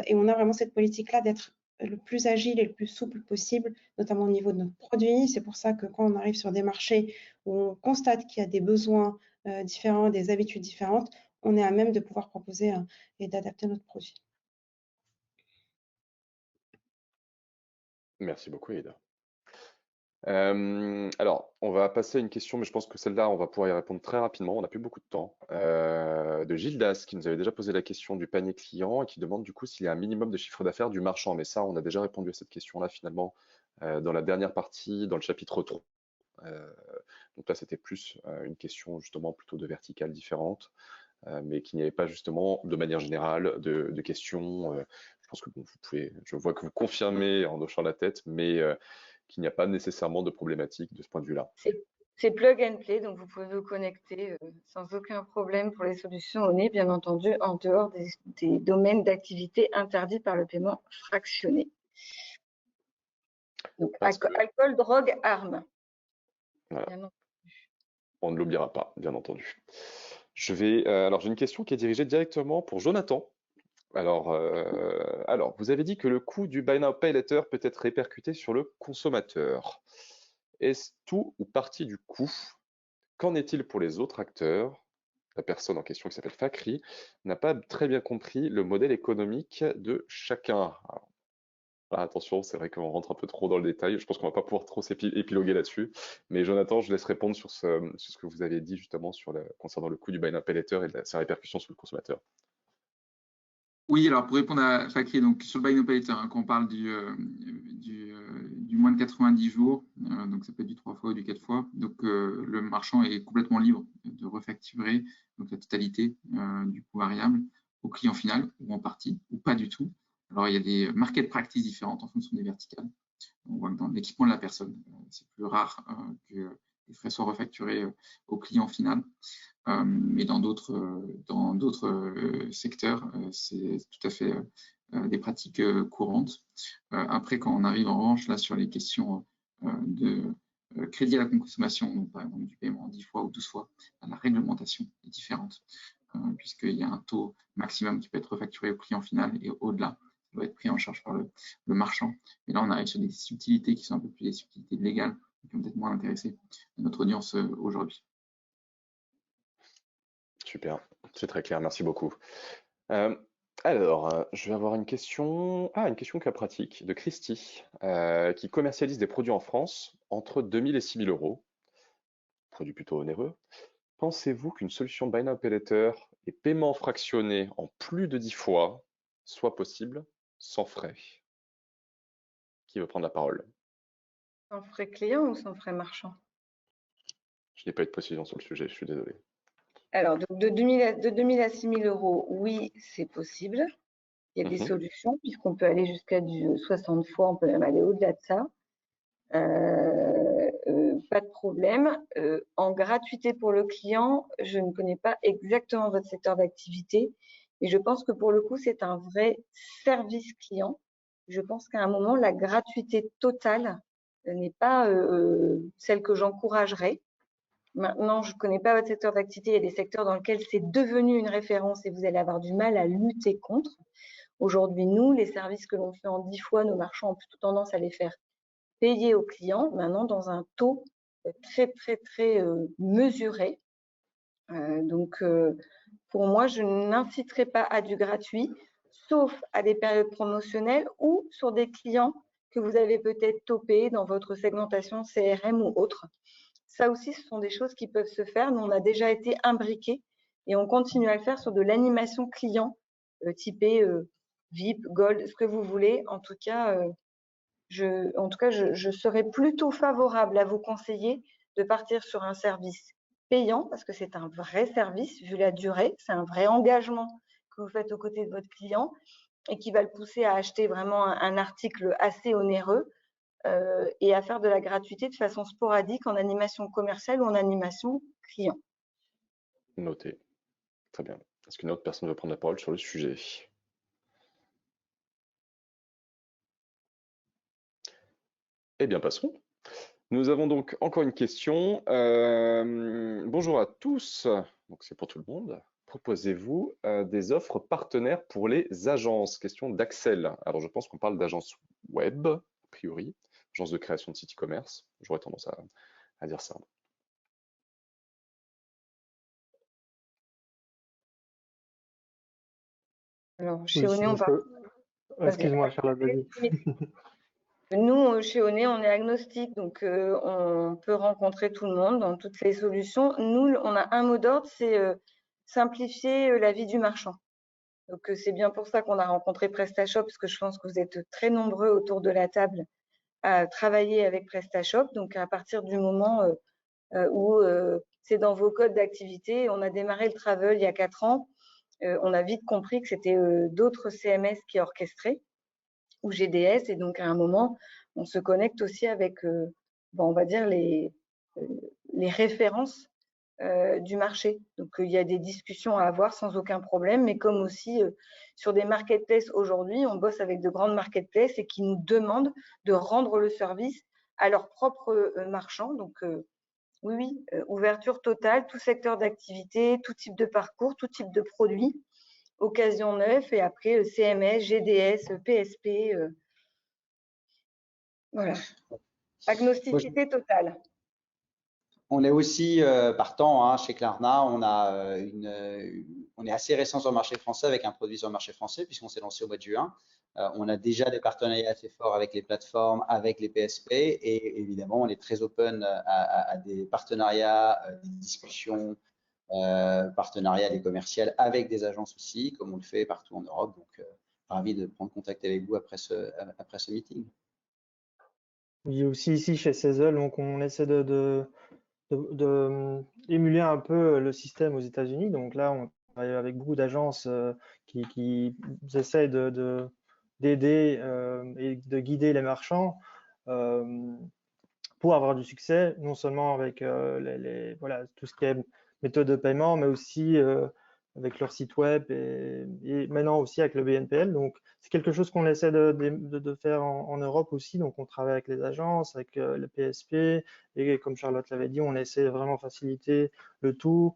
et on a vraiment cette politique-là d'être le plus agile et le plus souple possible, notamment au niveau de nos produits. C'est pour ça que quand on arrive sur des marchés où on constate qu'il y a des besoins différents, des habitudes différentes, on est à même de pouvoir proposer et d'adapter notre produit. Merci beaucoup, Ida. Alors, on va passer à une question, mais je pense que celle-là, on va pouvoir y répondre très rapidement. On n'a plus beaucoup de temps. De Gildas, qui nous avait déjà posé la question du panier client et qui demande du coup s'il y a un minimum de chiffre d'affaires du marchand. Mais ça, on a déjà répondu à cette question-là finalement dans la dernière partie, dans le chapitre 3. Donc là, c'était plus une question justement plutôt de verticale différente, mais qu'il n'y avait pas justement de manière générale de questions. Je pense que bon, je vois que vous confirmez en hochant la tête, mais qu'il n'y a pas nécessairement de problématique de ce point de vue-là. C'est plug and play, donc vous pouvez vous connecter sans aucun problème pour les solutions données, bien entendu, en dehors des domaines d'activité interdits par le paiement fractionné. Donc, alcool, drogue, armes. Voilà. On ne l'oubliera pas, bien entendu. Alors, j'ai une question qui est dirigée directement pour Jonathan. Alors, vous avez dit que le coût du Buy Now Pay Later peut être répercuté sur le consommateur. Est-ce tout ou partie du coût? Qu'en est-il pour les autres acteurs? La personne en question, qui s'appelle Fakri, n'a pas très bien compris le modèle économique de chacun. Alors, attention, c'est vrai qu'on rentre un peu trop dans le détail. Je pense qu'on va pas pouvoir trop épiloguer là-dessus. Mais Jonathan, je laisse répondre sur ce que vous avez dit justement concernant le coût du Buy Now Pay Later et sa répercussion sur le consommateur. Oui, alors pour répondre à Fakri, donc sur le Buy Now Pay Later, quand on parle du moins de 90 jours, donc ça peut être du 3 fois ou du 4 fois, donc le marchand est complètement libre de refacturer donc la totalité du coût variable au client final, ou en partie, ou pas du tout. Alors il y a des market practices différentes en fonction des verticales. On voit que dans l'équipement de la personne, c'est plus rare que les frais soient refacturés au client final. Mais dans d'autres secteurs, c'est tout à fait des pratiques courantes. Après, quand on arrive en revanche là sur les questions de crédit à la consommation, donc par exemple du paiement 10 fois ou 12 fois, la réglementation est différente, puisqu'il y a un taux maximum qui peut être refacturé au client final, et au-delà, ça doit être pris en charge par le marchand. Et là, on arrive sur des subtilités qui sont un peu plus des subtilités légales, qui vont peut-être moins intéresser notre audience aujourd'hui. Super, c'est très clair, merci beaucoup. Alors, je vais avoir une question, une question cas pratique de Christy, qui commercialise des produits en France entre 2 000 et 6 000 euros, produit plutôt onéreux. Pensez-vous qu'une solution Buy Now Pay Later et paiement fractionné en plus de 10 fois soit possible sans frais? Qui veut prendre la parole? Sans frais client ou sans frais marchand? Je n'ai pas eu de précision sur le sujet, je suis désolé. Alors, donc de 2000 à 6 000 euros, oui, c'est possible. Il y a des solutions, puisqu'on peut aller jusqu'à du 60 fois, on peut même aller au-delà de ça. Pas de problème. En gratuité pour le client, je ne connais pas exactement votre secteur d'activité, mais je pense que pour le coup, c'est un vrai service client. Je pense qu'à un moment, la gratuité totale n'est pas celle que j'encouragerais. Maintenant, je ne connais pas votre secteur d'activité. Il y a des secteurs dans lesquels c'est devenu une référence et vous allez avoir du mal à lutter contre. Aujourd'hui, nous, les services que l'on fait en 10 fois, nos marchands ont plutôt tendance à les faire payer aux clients, maintenant dans un taux très mesuré. Donc, pour moi, je n'inciterai pas à du gratuit, sauf à des périodes promotionnelles ou sur des clients que vous avez peut-être topés dans votre segmentation CRM ou autre. Ça aussi, ce sont des choses qui peuvent se faire. Nous, on a déjà été imbriqués et on continue à le faire sur de l'animation client typée VIP, Gold, ce que vous voulez. En tout cas, je serais plutôt favorable à vous conseiller de partir sur un service payant parce que c'est un vrai service vu la durée, c'est un vrai engagement que vous faites aux côtés de votre client et qui va le pousser à acheter vraiment un article assez onéreux et à faire de la gratuité de façon sporadique en animation commerciale ou en animation client. Noté. Très bien. Est-ce qu'une autre personne veut prendre la parole sur le sujet? Eh bien, passons. Nous avons donc encore une question. Bonjour à tous. Donc, c'est pour tout le monde. Proposez-vous des offres partenaires pour les agences? Question d'Axel. Alors, je pense qu'on parle d'agence web, a priori, agence de création de site e-commerce. J'aurais tendance à dire ça. Alors, chez Oné, on parle. Excuse-moi, Charlotte, vas-y. Nous, chez Oné, on est agnostique, donc on peut rencontrer tout le monde dans toutes les solutions. Nous, on a un mot d'ordre, c'est simplifier la vie du marchand. Donc, c'est bien pour ça qu'on a rencontré PrestaShop, parce que je pense que vous êtes très nombreux autour de la table à travailler avec PrestaShop. Donc, à partir du moment où c'est dans vos codes d'activité, on a démarré le travel il y a 4 ans, on a vite compris que c'était d'autres CMS qui orchestraient ou GDS, et donc à un moment, on se connecte aussi avec, on va dire, les références du marché. Donc, il y a des discussions à avoir sans aucun problème, mais comme aussi sur des marketplaces aujourd'hui, on bosse avec de grandes marketplaces et qui nous demandent de rendre le service à leurs propres marchands. Donc, oui, ouverture totale, tout secteur d'activité, tout type de parcours, tout type de produit, occasion neuf et après CMS, GDS, PSP. Voilà. Agnosticité totale. On est aussi partant chez Klarna. On est assez récent sur le marché français avec un produit sur le marché français puisqu'on s'est lancé au mois de juin. On a déjà des partenariats assez forts avec les plateformes, avec les PSP et évidemment, on est très open à des partenariats, des discussions, partenariats, des commerciales avec des agences aussi, comme on le fait partout en Europe. Donc, ravi de prendre contact avec vous après ce meeting. Oui, aussi ici chez Sezzle, donc on essaie de émuler un peu le système aux États-Unis. Donc là, on travaille avec beaucoup d'agences qui essaient d'aider et de guider les marchands pour avoir du succès, non seulement avec voilà, tout ce qui est méthode de paiement, mais aussi avec leur site web et maintenant aussi avec le BNPL. Donc, c'est quelque chose qu'on essaie de faire en Europe aussi. Donc, on travaille avec les agences, avec le PSP et comme Charlotte l'avait dit, on essaie de vraiment faciliter le tout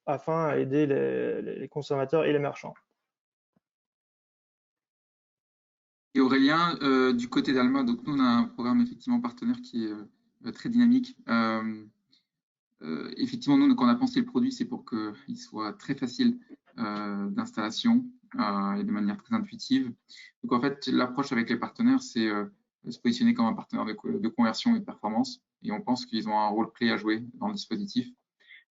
afin aider les consommateurs et les marchands. Et Aurélien, du côté d'Alma, donc nous on a un programme effectivement partenaire qui est très dynamique. Effectivement, nous, quand on a pensé le produit, c'est pour qu'il soit très facile d'installation et de manière très intuitive. Donc, en fait, l'approche avec les partenaires, c'est se positionner comme un partenaire de conversion et de performance. Et on pense qu'ils ont un rôle clé à jouer dans le dispositif.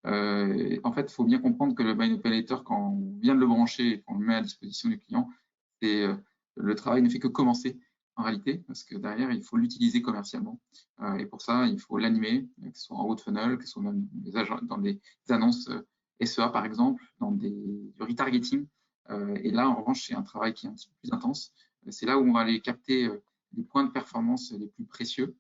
En fait, il faut bien comprendre que le Buy Now Pay Later, quand on vient de le brancher et qu'on le met à disposition du client, le travail ne fait que commencer. en réalité, parce que derrière, il faut l'utiliser commercialement. Et pour ça, il faut l'animer, que ce soit en haut de funnel, que ce soit même dans des annonces SEA, par exemple, dans du retargeting. Et là, en revanche, c'est un travail qui est un petit peu plus intense. C'est là où on va aller capter les points de performance les plus précieux.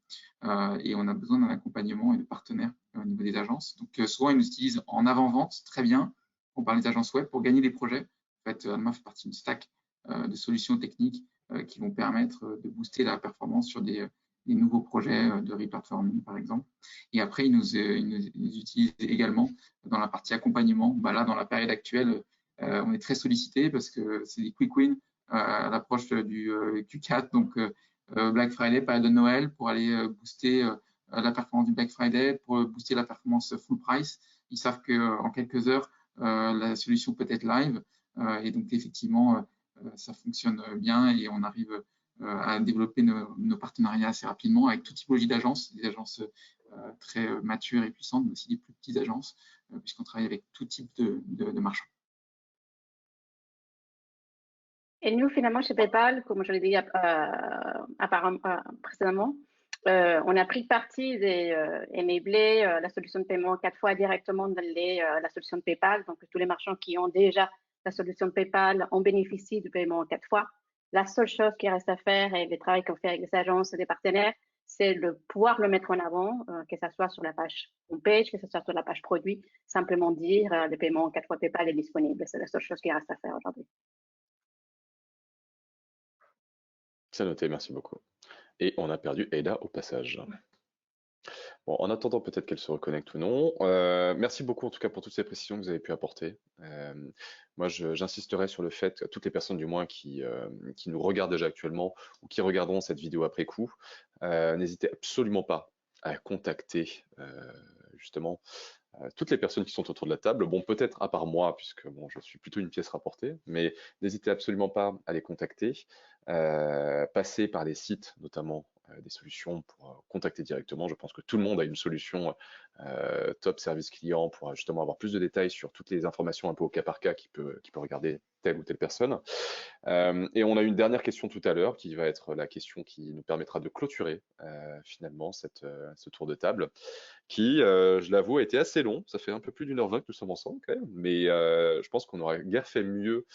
Et on a besoin d'un accompagnement et de partenaires au niveau des agences. Donc, souvent, ils nous utilisent en avant-vente, très bien. On parle des agences web pour gagner des projets. En fait, Alma fait partie d'une stack de solutions techniques qui vont permettre de booster la performance sur des nouveaux projets de replatforming, par exemple. Et après, ils nous utilisent également dans la partie accompagnement. Là, dans la période actuelle, on est très sollicité parce que c'est des quick wins à l'approche du Q4, donc Black Friday, période de Noël, pour aller booster la performance du Black Friday, pour booster la performance full price. Ils savent qu'en quelques heures, la solution peut être live. Et donc, effectivement, ça fonctionne bien et on arrive à développer nos partenariats assez rapidement avec toute typologie d'agences, des agences très matures et puissantes, mais aussi des plus petites agences, puisqu'on travaille avec tout type de marchands. Et nous, finalement, chez PayPal, comme je l'ai dit précédemment, on a pris parti d'enabler la solution de paiement 4 fois directement dans la solution de PayPal. Donc, tous les marchands qui ont déjà la solution de PayPal en bénéficient du paiement 4 fois. La seule chose qui reste à faire, et le travail qu'on fait avec les agences et les partenaires, c'est de pouvoir le mettre en avant, que ce soit sur la page homepage, que ce soit sur la page produit, simplement dire le paiement 4 fois PayPal est disponible. C'est la seule chose qui reste à faire aujourd'hui. C'est noté, merci beaucoup. Et on a perdu Ada au passage. Bon, en attendant peut-être qu'elle se reconnecte ou non, merci beaucoup en tout cas pour toutes ces précisions que vous avez pu apporter. Moi, j'insisterai sur le fait, toutes les personnes du moins qui nous regardent déjà actuellement ou qui regarderont cette vidéo après coup, n'hésitez absolument pas à contacter justement toutes les personnes qui sont autour de la table. Bon, peut-être à part moi, puisque bon, je suis plutôt une pièce rapportée, mais n'hésitez absolument pas à les contacter, passer par les sites notamment des solutions pour contacter directement. Je pense que tout le monde a une solution top service client pour justement avoir plus de détails sur toutes les informations un peu au cas par cas qui peut regarder telle ou telle personne. Et on a une dernière question tout à l'heure qui va être la question qui nous permettra de clôturer finalement ce tour de table qui, je l'avoue, a été assez long. Ça fait un peu plus d'1h20 que nous sommes ensemble quand même, mais je pense qu'on aurait guère fait mieux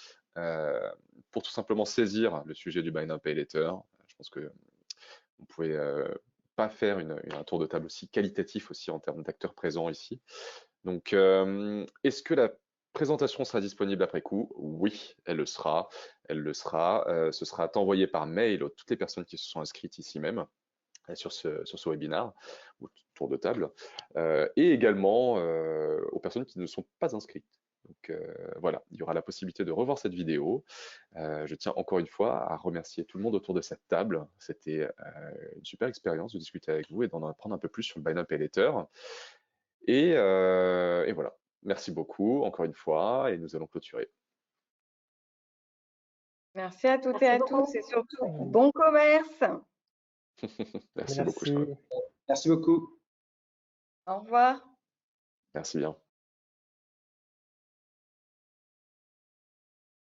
pour tout simplement saisir le sujet du Buy Now Pay Later. Je pense que on pouvait pas faire un tour de table aussi qualitatif aussi en termes d'acteurs présents ici. Donc, est-ce que la présentation sera disponible après coup? Oui, elle le sera. Elle le sera. Ce sera envoyé par mail à toutes les personnes qui se sont inscrites ici même sur ce webinaire ou tour de table, et également aux personnes qui ne sont pas inscrites. Donc voilà, il y aura la possibilité de revoir cette vidéo. Je tiens encore une fois à remercier tout le monde autour de cette table. C'était une super expérience de discuter avec vous et d'en apprendre un peu plus sur le Buy Now Pay Later. Et voilà, merci beaucoup encore une fois et nous allons clôturer. Merci à toutes et à tous et surtout bon commerce. Merci beaucoup. Merci beaucoup. Au revoir. Merci bien.